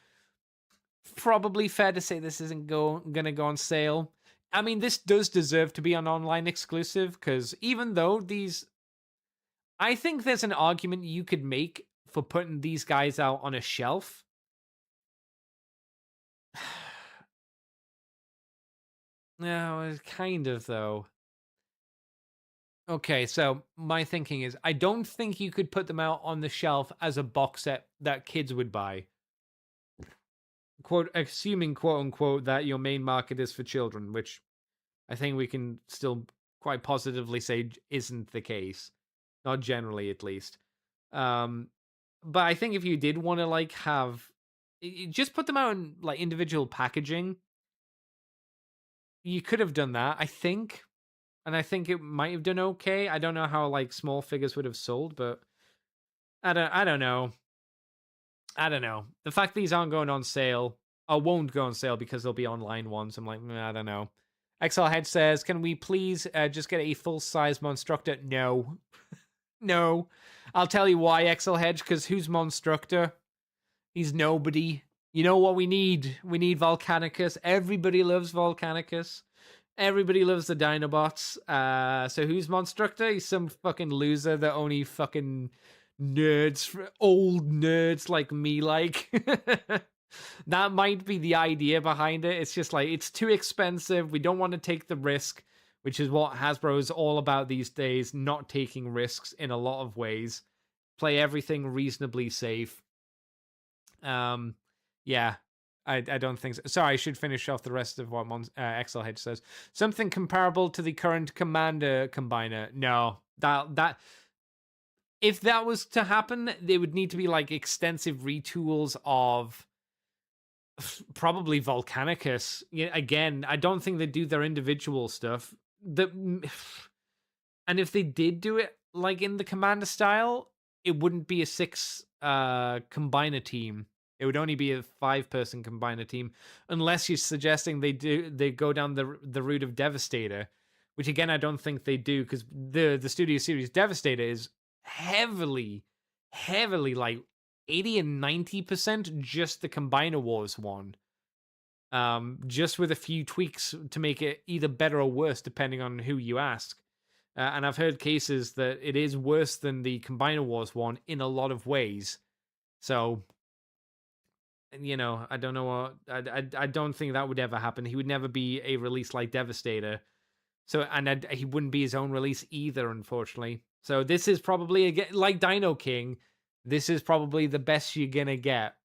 probably fair to say this isn't gonna go on sale. I mean, this does deserve to be an online exclusive, because even though I think there's an argument you could make for putting these guys out on a shelf. No, kind of, though. Okay, so my thinking is I don't think you could put them out on the shelf as a box set that kids would buy. Assuming, quote unquote, that your main market is for children, which I think we can still quite positively say isn't the case. Not generally, at least. But I think if you did want to like have just put them out in like individual packaging, you could have done that, I think. And I think it might have done okay. I don't know how like small figures would have sold, but I don't know. I don't know. The fact these aren't going on sale, or won't go on sale because they'll be online ones, I'm like, I don't know. XL Head says, can we please just get a full-size Monstructor? No. No. I'll tell you why, XL Hedge, because who's Monstructor? He's nobody. You know what we need? We need Volcanicus. Everybody loves Volcanicus. Everybody loves the Dinobots. So who's Monstructor? He's some fucking loser that only fucking old nerds like me like. That might be the idea behind it. It's just like, it's too expensive. We don't want to take the risk, which is what Hasbro is all about these days, not taking risks in a lot of ways. Play everything reasonably safe. Yeah, I don't think so. Sorry, I should finish off the rest of what XL Hedge says. Something comparable to the current Commander Combiner. No, that if that was to happen, there would need to be like extensive retools of probably Volcanicus. Yeah, again, I don't think they do their individual stuff. And if they did do it like in the Commander style, it wouldn't be a 6 combiner team. It would only be a 5-person combiner team, unless you're suggesting they go down the route of Devastator, which again I don't think they do, because the Studio Series Devastator is heavily like 80 and 90% just the Combiner Wars one. Just with a few tweaks to make it either better or worse, depending on who you ask. And I've heard cases that it is worse than the Combiner Wars one in a lot of ways. So you know, I don't know what I don't think that would ever happen. He would never be a release like Devastator. So and he wouldn't be his own release either, unfortunately. So this is probably again like Dino King. This is probably the best you're gonna get.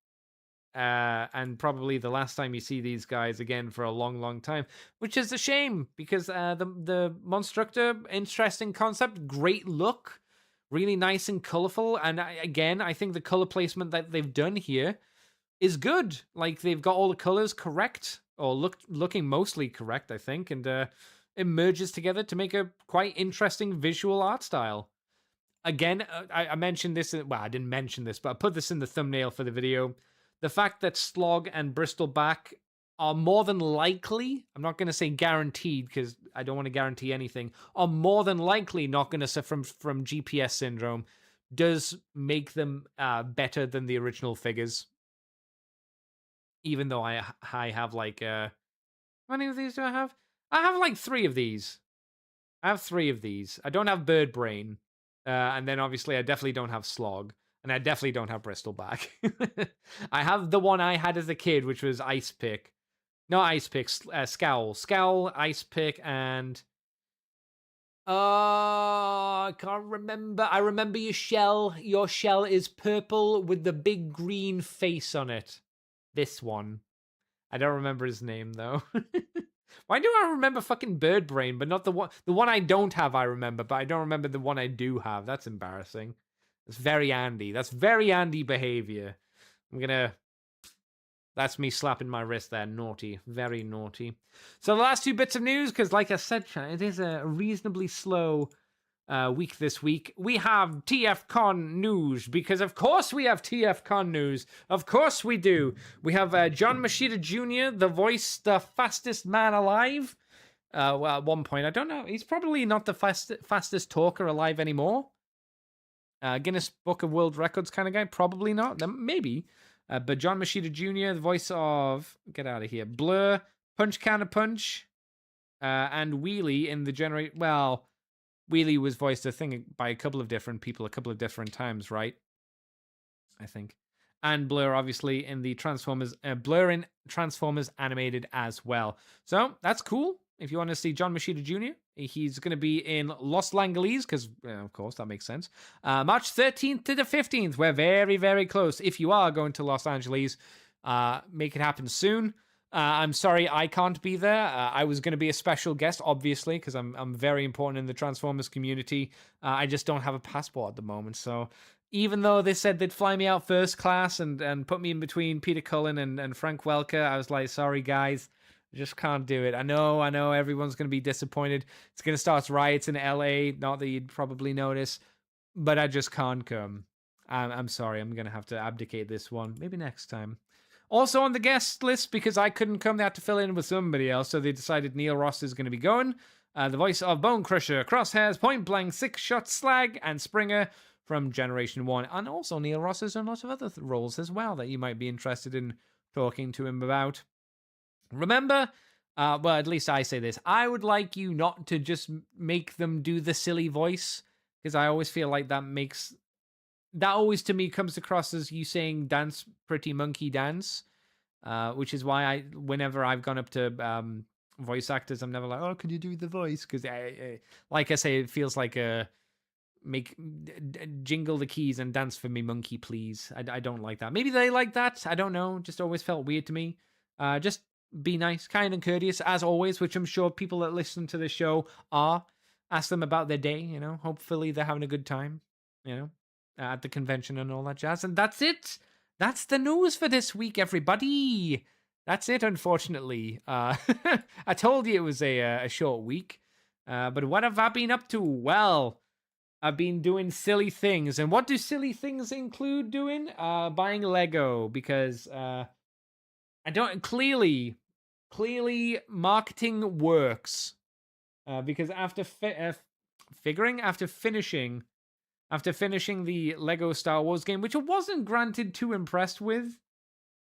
And probably the last time you see these guys again for a long, long time, which is a shame because the Monstructor, interesting concept, great look, really nice and colorful, and again, I think the color placement that they've done here is good. Like they've got all the colors correct, or looking mostly correct, I think, and it merges together to make a quite interesting visual art style. Again, I mentioned this. Well, I didn't mention this, but I put this in the thumbnail for the video. The fact that Slog and Bristleback are more than likely, I'm not going to say guaranteed because I don't want to guarantee anything, are more than likely not going to suffer from GPS syndrome, does make them better than the original figures. Even though I have like, how many of these do I have? I have like 3 of these. I have 3 of these. I don't have Bird Brain. And then obviously I definitely don't have Slog. And I definitely don't have Bristleback. I have the one I had as a kid, which was Ice Pick. No, Ice Pick, Scowl. Scowl, Ice Pick, and... I can't remember. I remember your shell. Your shell is purple with the big green face on it. This one. I don't remember his name, though. Why do I remember fucking Bird Brain, but not the one... The one I don't have, I remember, but I don't remember the one I do have. That's embarrassing. That's very Andy. That's very Andy behavior. I'm gonna... That's me slapping my wrist there. Naughty. Very naughty. So the last 2 bits of news, because like I said, it is a reasonably slow week this week. We have TFCon news, because of course we have TFCon news. Of course we do. We have John Machida Jr., the voice, the fastest man alive. Well, at one point, I don't know. He's probably not the fastest talker alive anymore. Guinness Book of World Records kind of guy? Probably not. Maybe. But John Machida Jr., the voice of... Get out of here. Blur, Punch Counter Punch, and Wheelie in the generate... Well, Wheelie was voiced, I think, by a couple of different people a couple of different times, right? I think. And Blur, obviously, in the Transformers... Blur in Transformers Animated as well. So, that's cool. If you want to see John Machida Jr., he's going to be in Los Langeles, because, of course, that makes sense. March 13th to the 15th. We're very, very close. If you are going to Los Angeles, make it happen soon. I'm sorry I can't be there. I was going to be a special guest, obviously, because I'm very important in the Transformers community. I just don't have a passport at the moment, so... Even though they said they'd fly me out first class and put me in between Peter Cullen and Frank Welker, I was like, sorry, guys. Just can't do it. I know everyone's going to be disappointed. It's going to start riots in LA, not that you'd probably notice, but I just can't come. I'm sorry, I'm going to have to abdicate this one. Maybe next time. Also on the guest list, because I couldn't come, they had to fill in with somebody else, so they decided Neil Ross is going to be going. The voice of Bone Crusher, Crosshairs, Point Blank, Six Shot Slag, and Springer from Generation 1. And also Neil Ross has done lots of other roles as well that you might be interested in talking to him about. Remember, well, at least I say this, I would like you not to just make them do the silly voice, because I always feel like that always to me comes across as you saying dance, pretty monkey dance, which is why whenever I've gone up to voice actors, I'm never like, oh, could you do the voice? Because like I say, it feels like jingle the keys and dance for me, monkey, please. I don't like that. Maybe they like that. I don't know. Just always felt weird to me. Just be nice, kind and courteous, as always, which I'm sure people that listen to the show are. Ask them about their day, Hopefully they're having a good time, at the convention and all that jazz. And that's it. That's the news for this week, everybody. That's it, unfortunately. I told you it was a short week. But what have I been up to? Well, I've been doing silly things. And what do silly things include doing? Buying Lego, because I don't... Clearly, marketing works. Because after finishing the Lego Star Wars game, which I wasn't granted too impressed with,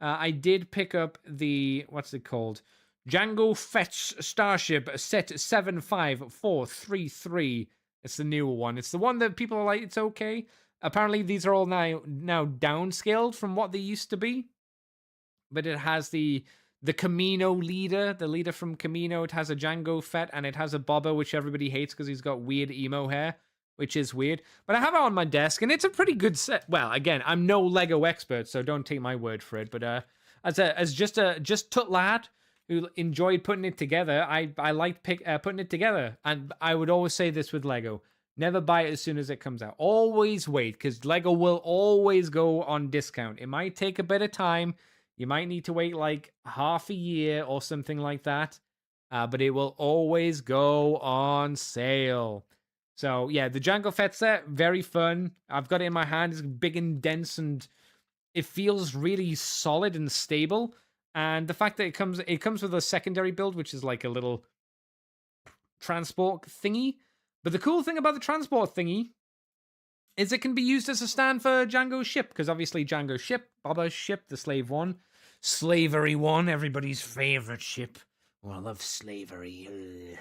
I did pick up the... What's it called? Jango Fett's Starship Set 75433. It's the newer one. It's the one that people are like, it's okay. Apparently, these are all now downscaled from what they used to be. but it has the Camino leader, the leader from Camino. It has a Django Fett, and it has a Bobber, which everybody hates because he's got weird emo hair, which is weird. But I have it on my desk, and it's a pretty good set. Well, again, I'm no Lego expert, so don't take my word for it. But as just tut lad who enjoyed putting it together, I liked putting it together. And I would always say this with Lego: never buy it as soon as it comes out. Always wait, because Lego will always go on discount. It might take a bit of time. You might need to wait like half a year or something like that, but it will always go on sale. So yeah, the Django Fett set, very fun. I've got it in my hand. It's big and dense, and it feels really solid and stable. And the fact that it comes with a secondary build, which is like a little transport thingy. But the cool thing about the transport thingy is it can be used as a stand for Django's ship, because obviously Django's ship, Bobber's ship, the Slave One, Slavery One, everybody's favorite ship. Oh, I love slavery.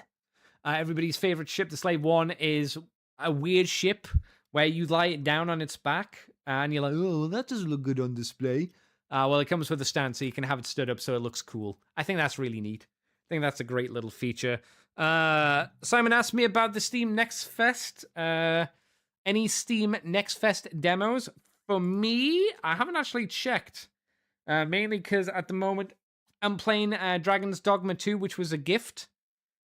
Everybody's favorite ship, the Slave One, is a weird ship where you lie it down on its back, and you're like, oh, that doesn't look good on display. Well, it comes with a stand, so you can have it stood up so it looks cool. I think that's really neat. I think that's a great little feature. Simon asked me about the Steam Next Fest. Any Steam Next Fest demos? For me, I haven't actually checked. Mainly because at the moment, I'm playing Dragon's Dogma 2, which was a gift.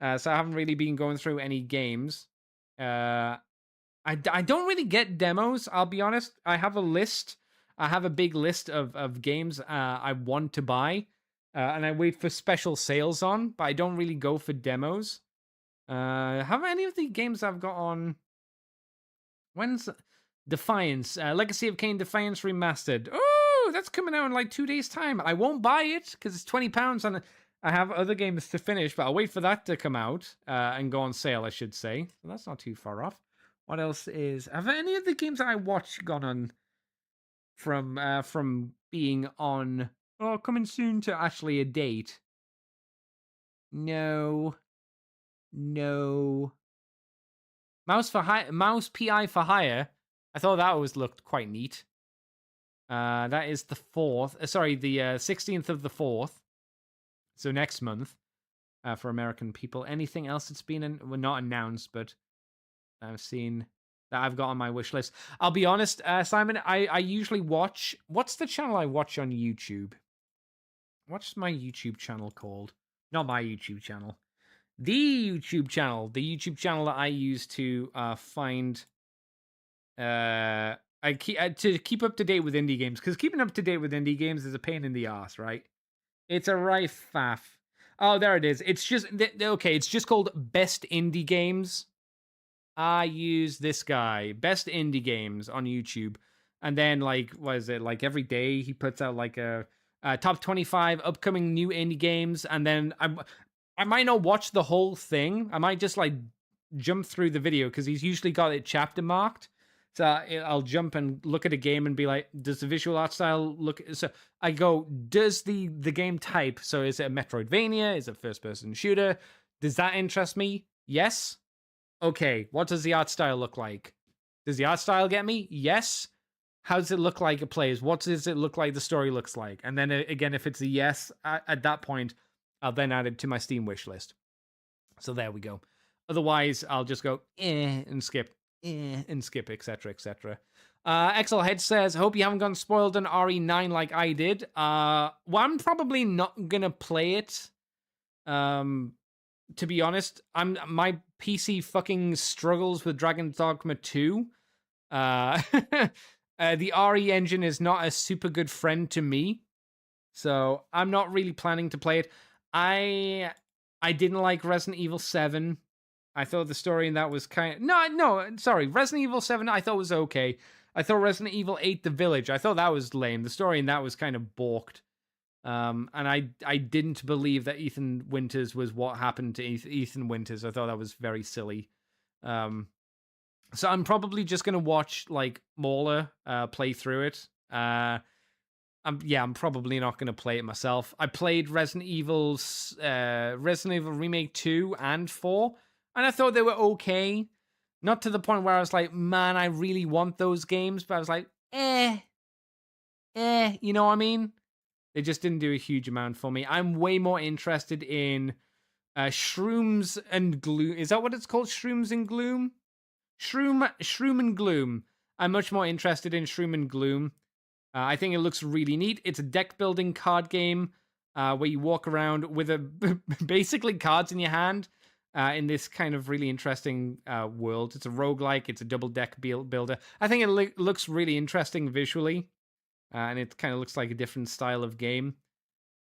So I haven't really been going through any games. I don't really get demos, I'll be honest. I have a list. I have a big list of games I want to buy. And I wait for special sales on, but I don't really go for demos. Have any of the games I've got on... When's Defiance? Legacy of Kain Defiance Remastered. Oh, that's coming out in like 2 days' time. I won't buy it because it's £20 and I have other games to finish, but I'll wait for that to come out and go on sale, I should say. So that's not too far off. What else is... Have any of the games I watched gone on from being on... Oh, coming soon to actually a date? No. Mouse PI for Hire. I thought that always looked quite neat. That is the 4th. Sorry, the 16th of the 4th. So next month for American people. Anything else that's been not announced, but I've seen that I've got on my wish list. I'll be honest, Simon, I usually watch... What's the channel I watch on YouTube? What's my YouTube channel called? Not my YouTube channel. The YouTube channel that I use to find to keep up to date with indie games, because keeping up to date with indie games is a pain in the ass, right? It's a right faff. Oh, there it is. It's just okay. It's just called Best Indie Games. I use this guy, Best Indie Games, on YouTube, and then like, what is it? Like every day he puts out like a top 25 upcoming new indie games, and then I might not watch the whole thing. I might just like jump through the video because he's usually got it chapter marked. So I'll jump and look at a game and be like, does the visual art style look... So I go, does the game type... So is it a Metroidvania? Is it first-person shooter? Does that interest me? Yes. Okay, what does the art style look like? Does the art style get me? Yes. How does it look like it plays? What does it look like the story looks like? And then again, if it's a yes, at that point, I'll then add it to my Steam wish list. So there we go. Otherwise, I'll just go, and skip. And skip, etc., etc. XLHead says, hope you haven't gotten spoiled on RE9 like I did. Well, I'm probably not gonna play it. To be honest, my PC fucking struggles with Dragon's Dogma 2. The RE engine is not a super good friend to me, so I'm not really planning to play it. I didn't like Resident Evil 7. I thought the story in that was kind of... Sorry. Resident Evil 7 I thought was okay. I thought Resident Evil 8 The Village, I thought that was lame. The story in that was kind of balked. And I didn't believe that Ethan Winters was what happened to Ethan Winters. I thought that was very silly. So I'm probably just going to watch, like, Mauler play through it. I'm probably not going to play it myself. I played Resident Evil Remake 2 and 4, and I thought they were okay. Not to the point where I was like, man, I really want those games, but I was like, you know what I mean? They just didn't do a huge amount for me. I'm way more interested in Shrooms and Gloom. Is that what it's called? Shrooms and Gloom? Shroom and Gloom. I'm much more interested in Shroom and Gloom. I think it looks really neat. It's a deck building card game where you walk around with basically cards in your hand in this kind of really interesting world. It's a roguelike. It's a double deck builder. I think it looks really interesting visually, and it kind of looks like a different style of game.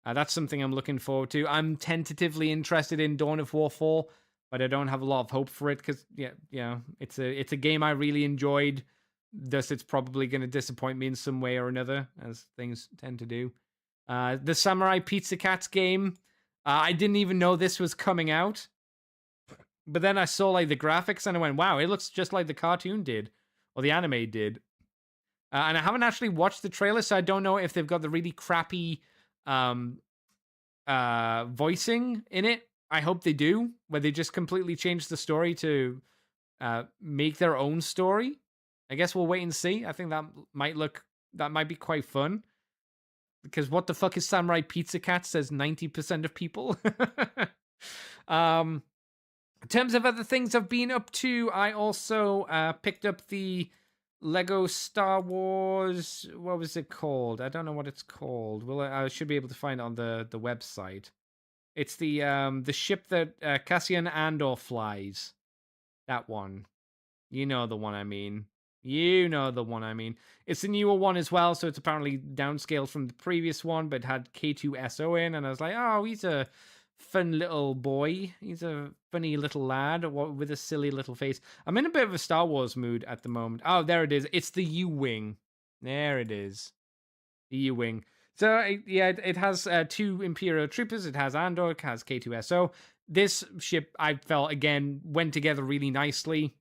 That's something I'm looking forward to. I'm tentatively interested in Dawn of War 4, but I don't have a lot of hope for it because it's a game I really enjoyed. Thus, it's probably going to disappoint me in some way or another, as things tend to do. The Samurai Pizza Cats game, I didn't even know this was coming out, but then I saw like the graphics and I went, "Wow, it looks just like the cartoon did, or the anime did." And I haven't actually watched the trailer, so I don't know if they've got the really crappy voicing in it. I hope they do, where they just completely change the story to make their own story. I guess we'll wait and see. I think that might be quite fun. Because what the fuck is Samurai Pizza Cat, says 90% of people. In terms of other things I've been up to, I also picked up the Lego Star Wars. What was it called? I don't know what it's called. Well, I should be able to find it on the website. It's the ship that Cassian Andor flies. That one. You know the one I mean. It's a newer one as well, so it's apparently downscaled from the previous one, but had K2SO in, and I was like, oh, he's a fun little boy. He's a funny little lad with a silly little face. I'm in a bit of a Star Wars mood at the moment. Oh, there it is. It's the U-Wing. There it is. The U-Wing. So, it has 2 Imperial troopers. It has Andor. It has K2SO. This ship, I felt, again, went together really nicely.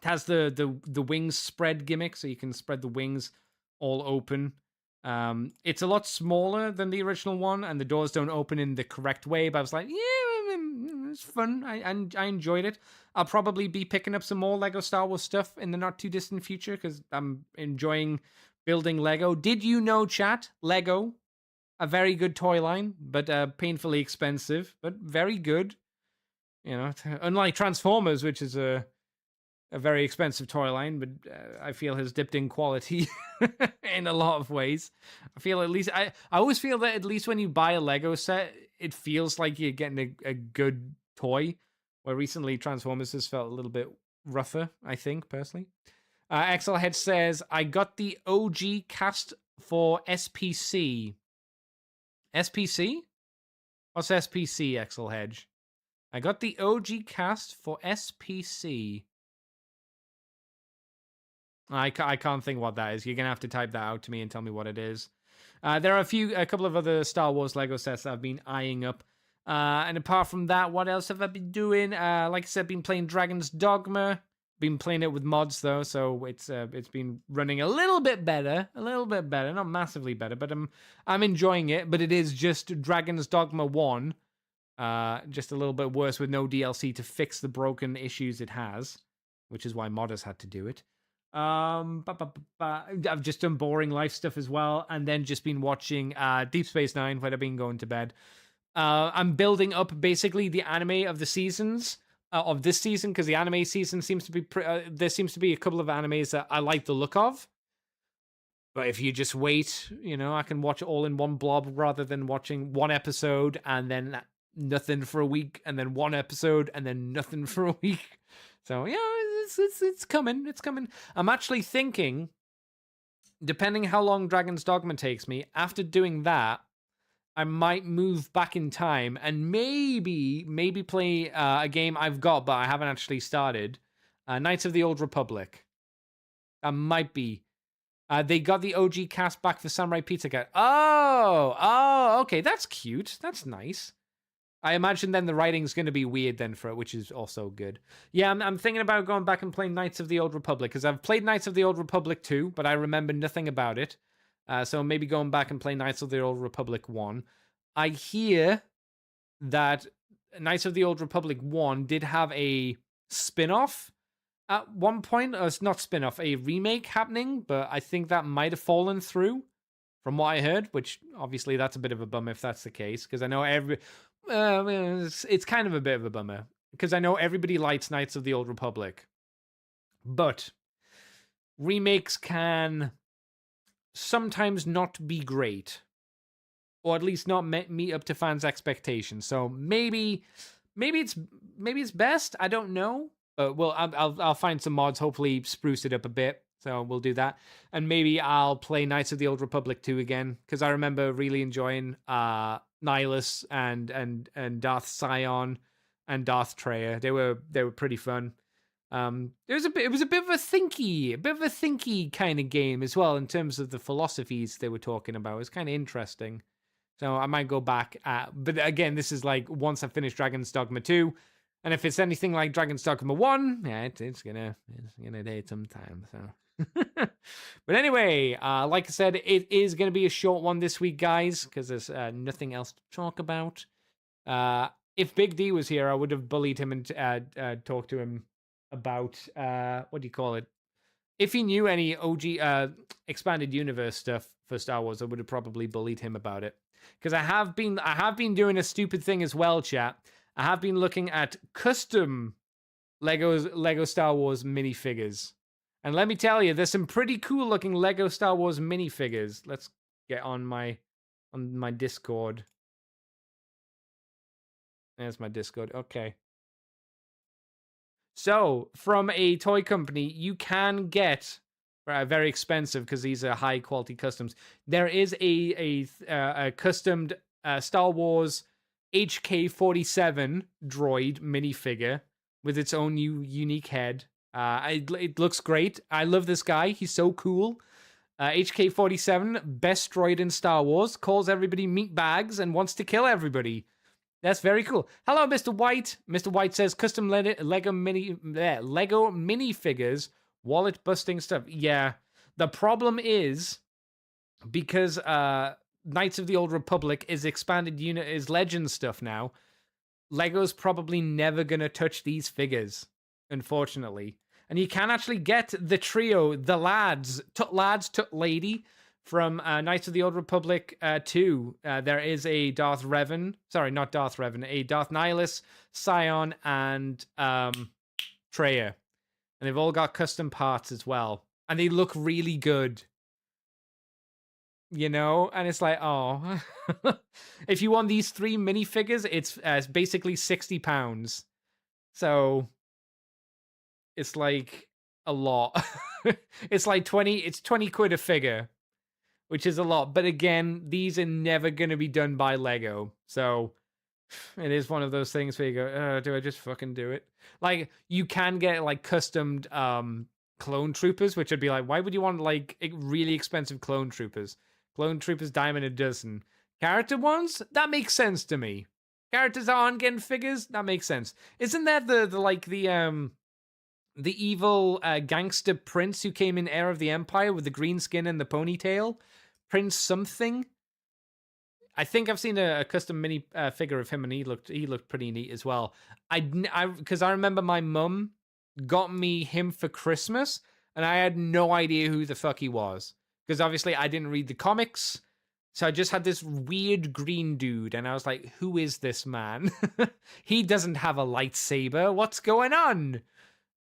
It has the wings spread gimmick, so you can spread the wings all open. It's a lot smaller than the original one, and the doors don't open in the correct way, but I was like, yeah, it's fun. I enjoyed it. I'll probably be picking up some more Lego Star Wars stuff in the not-too-distant future, because I'm enjoying building Lego. Did you know, chat? Lego, a very good toy line, but painfully expensive, but very good. You know, unlike Transformers, which is a very expensive toy line, but I feel has dipped in quality in a lot of ways. I feel at least I always feel that at least when you buy a Lego set, it feels like you're getting a good toy. Where recently Transformers has felt a little bit rougher, I think, personally. XLHead says, I got the OG cast for SPC. SPC? What's SPC, XLHedge? I got the OG cast for SPC. I can't think what that is. You're going to have to type that out to me and tell me what it is. There are a couple of other Star Wars Lego sets that I've been eyeing up. And apart from that, what else have I been doing? Like I said, been playing Dragon's Dogma. Been playing it with mods, though, so it's been running a little bit better. Not massively better, but I'm enjoying it. But it is just Dragon's Dogma 1. Just a little bit worse with no DLC to fix the broken issues it has, which is why modders had to do it. I've just done boring life stuff as well, and then just been watching Deep Space Nine when I've been going to bed. I'm building up basically the anime of the seasons of this season, because the anime season seems to be there seems to be a couple of animes that I like the look of. But if you just wait, I can watch it all in one blob rather than watching one episode and then nothing for a week, and then one episode and then nothing for a week. So yeah, it's coming. It's coming. I'm actually thinking, depending how long Dragon's Dogma takes me, after doing that, I might move back in time and maybe play a game I've got but I haven't actually started. Knights of the Old Republic. That might be. They got the OG cast back for Samurai Pizza Cat. Oh, okay, that's cute. That's nice. I imagine then the writing's going to be weird then for it, which is also good. Yeah, I'm thinking about going back and playing Knights of the Old Republic, because I've played Knights of the Old Republic 2, but I remember nothing about it. So maybe going back and playing Knights of the Old Republic 1. I hear that Knights of the Old Republic 1 did have a spin-off at one point. It's not spin-off, a remake happening, but I think that might have fallen through. from what I heard, which obviously that's a bit of a bummer if that's the case, because I know it's kind of a bit of a bummer, because I know everybody likes Knights of the Old Republic. But remakes can sometimes not be great, or at least not meet up to fans' expectations. So maybe it's best. I don't know. Well, I'll find some mods. Hopefully, spruce it up a bit. So we'll do that, and maybe I'll play Knights of the Old Republic 2 again, because I remember really enjoying Nihilus and Darth Sion and Darth Treya. They were pretty fun. It was a bit of a thinky kind of game as well in terms of the philosophies they were talking about. It was kind of interesting. So I might go back but again, this is like once I finish Dragon's Dogma 2, and if it's anything like Dragon's Dogma 1, yeah, it's gonna take some time. So but anyway, like I said, it is gonna be a short one this week, guys, because there's nothing else to talk about. If Big D was here, I would have bullied him and talked to him about what do you call it? If he knew any OG expanded universe stuff for Star Wars, I would have probably bullied him about it. Because I have been doing a stupid thing as well, chat. I have been looking at custom Lego Star Wars minifigures. And let me tell you, there's some pretty cool looking Lego Star Wars minifigures. Let's get on my Discord. There's my Discord. Okay. So, from a toy company, you can get very expensive because these are high quality customs. There is a customed Star Wars HK-47 droid minifigure with its own unique head. It looks great. I love this guy. He's so cool. HK-47, best droid in Star Wars, calls everybody meat bags and wants to kill everybody. That's very cool. Hello, Mr. White. Mr. White says custom Lego minifigures, wallet busting stuff. Yeah, the problem is because Knights of the Old Republic is expanded unit is legend stuff now. Lego's probably never gonna touch these figures, unfortunately. And you can actually get the trio, the lads, Tut Lads, Tut Lady, from Knights of the Old Republic 2. There is a Darth Revan. Sorry, not Darth Revan. A Darth Nihilus, Sion, and Treya. And they've all got custom parts as well. And they look really good. You know? And it's like, oh. If you want these 3 minifigures, it's basically £60. So it's like a lot. It's like 20 quid a figure, which is a lot. But again, these are never going to be done by Lego. So it is one of those things where you go, do I just fucking do it? Like, you can get like customed clone troopers, which would be like, why would you want like really expensive clone troopers? Clone troopers, diamond a dozen. Character ones? That makes sense to me. Characters aren't getting figures? That makes sense. Isn't that the evil gangster prince who came in Heir of the Empire with the green skin and the ponytail? Prince something? I think I've seen a custom mini figure of him, and he looked pretty neat as well. Because I remember my mum got me him for Christmas, and I had no idea who the fuck he was. Because obviously I didn't read the comics, so I just had this weird green dude, and I was like, who is this man? He doesn't have a lightsaber. What's going on?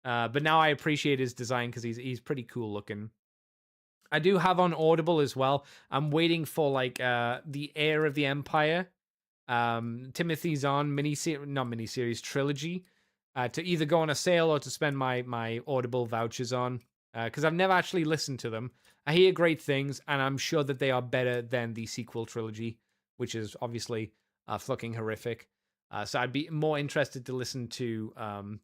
But now I appreciate his design because he's pretty cool looking. I do have on Audible as well. I'm waiting for like the Heir of the Empire, Timothy Zahn miniseries trilogy, to either go on a sale or to spend my Audible vouchers on. Because I've never actually listened to them. I hear great things, and I'm sure that they are better than the sequel trilogy, which is obviously fucking horrific. So I'd be more interested to listen to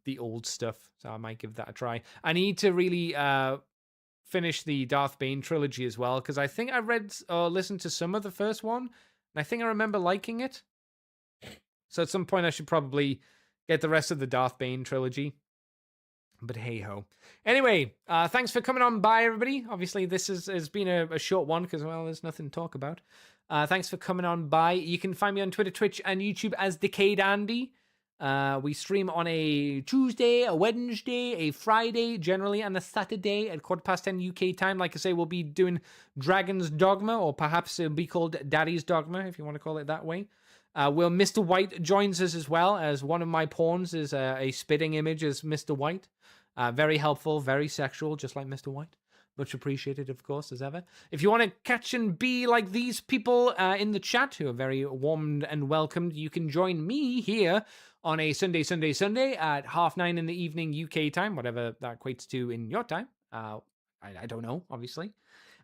the old stuff. So I might give that a try. I need to really finish the Darth Bane trilogy as well, because I think I read or listened to some of the first one, and I think I remember liking it. So at some point I should probably get the rest of the Darth Bane trilogy. But hey-ho. Anyway, thanks for coming on by, everybody. Obviously, this has been a short one because, well, there's nothing to talk about. Thanks for coming on by. You can find me on Twitter, Twitch, and YouTube as Decayed Andy. We stream on a Tuesday, a Wednesday, a Friday, generally, and a Saturday at 10:15 UK time. Like I say, we'll be doing Dragon's Dogma, or perhaps it'll be called Daddy's Dogma, if you want to call it that way. Mr. White joins us as well, as one of my pawns is a spitting image as Mr. White. Very helpful, very sexual, just like Mr. White. Much appreciated, of course, as ever. If you want to catch and be like these people in the chat, who are very warmed and welcomed, you can join me here on a Sunday at 9:30 in the evening UK time, whatever that equates to in your time. I don't know, obviously.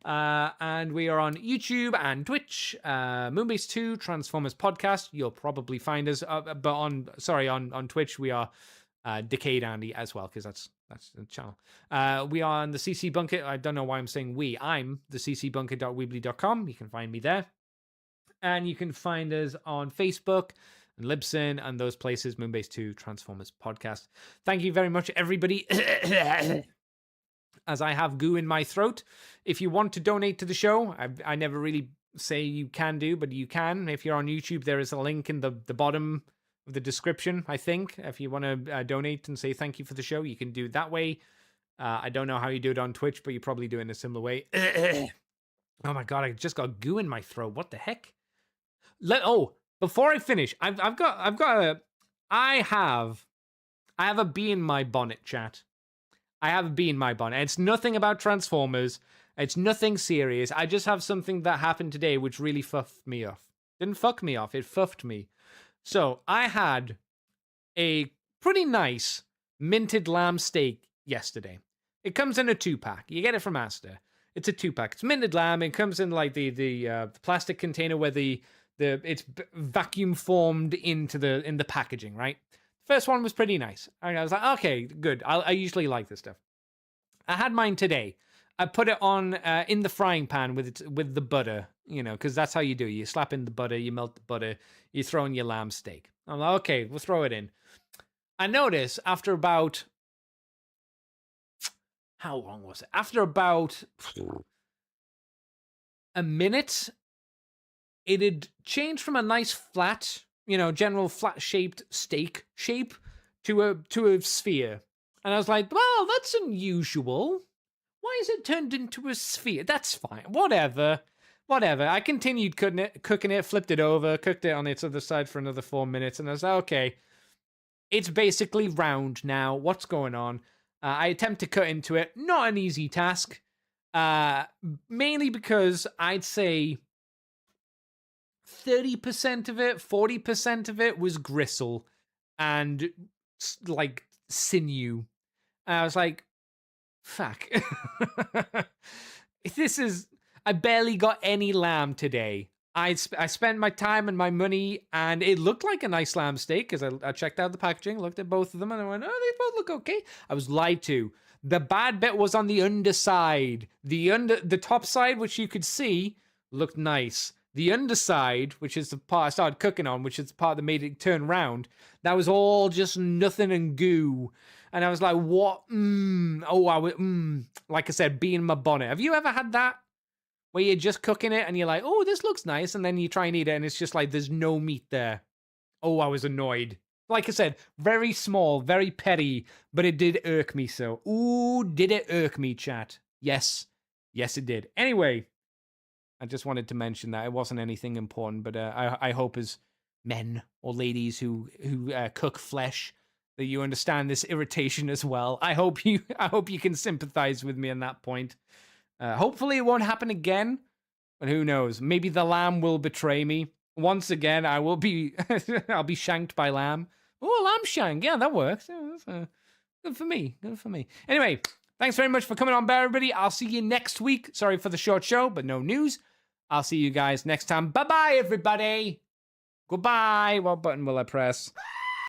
And we are on YouTube and Twitch. Moonbase 2 Transformers Podcast. You'll probably find us, but on Twitch we are Decade Andy as well, because that's the channel. We are on the CC Bunker. I don't know why I'm saying we. I'm the ccbunker.weebly.com. You can find me there. And you can find us on Facebook and Libsyn and those places, Moonbase 2 Transformers Podcast. Thank you very much, everybody. As I have goo in my throat. If you want to donate to the show, I never really say you can do, but you can. If you're on YouTube, there is a link in the bottom of the description, I think. If you want to donate and say thank you for the show, you can do it that way. I don't know how you do it on Twitch, but you probably do it in a similar way. Oh my god, I just got goo in my throat. What the heck? Before I finish, I have a bee in my bonnet, chat. I have a bee in my bonnet. It's nothing about Transformers. It's nothing serious. I just have something that happened today which really fuffed me off. Didn't fuck me off, it fuffed me. So, I had a pretty nice minted lamb steak yesterday. It comes in a 2-pack. You get it from Asda. It's a 2-pack. It's minted lamb. It comes in like the plastic container where it's vacuum formed in the packaging, right? First one was pretty nice. I was like, okay, good. I usually like this stuff. I had mine today. I put it on in the frying pan with the butter, because that's how you do it. You slap in the butter, you melt the butter, you throw in your lamb steak. I'm like, okay, we'll throw it in. I noticed after about, how long was it? After about a minute, it had changed from a nice flat, general flat-shaped steak shape to a sphere. And I was like, well, that's unusual. Why is it turned into a sphere? That's fine. Whatever. I continued cooking it, flipped it over, cooked it on its other side for another 4 minutes, and I was like, okay, it's basically round now. What's going on? I attempt to cut into it. Not an easy task. Mainly because I'd say 30% of it, 40% of it was gristle and like sinew. And I was like, fuck. I barely got any lamb today. I spent my time and my money, and it looked like a nice lamb steak because I checked out the packaging, looked at both of them, and I went, oh, they both look okay. I was lied to. The bad bit was on the underside. The top side, which you could see, looked nice. The underside, which is the part I started cooking on, which is the part that made it turn round, that was all just nothing and goo. And I was like, what? Like I said, bee in my bonnet. Have you ever had that? Where you're just cooking it and you're like, oh, this looks nice. And then you try and eat it and it's just like, there's no meat there. Oh, I was annoyed. Like I said, very small, very petty, but it did irk me so. Ooh, did it irk me, chat? Yes. Yes, it did. Anyway, I just wanted to mention that. It wasn't anything important, but I hope as men or ladies who cook flesh that you understand this irritation as well. I hope you can sympathize with me on that point. Hopefully it won't happen again, but who knows? Maybe the lamb will betray me. Once again, I'll be shanked by lamb. Oh, lamb shank. Yeah, that works. Yeah, good for me. Anyway, thanks very much for coming on, everybody. I'll see you next week. Sorry for the short show, but no news. I'll see you guys next time. Bye-bye, everybody. Goodbye. What button will I press?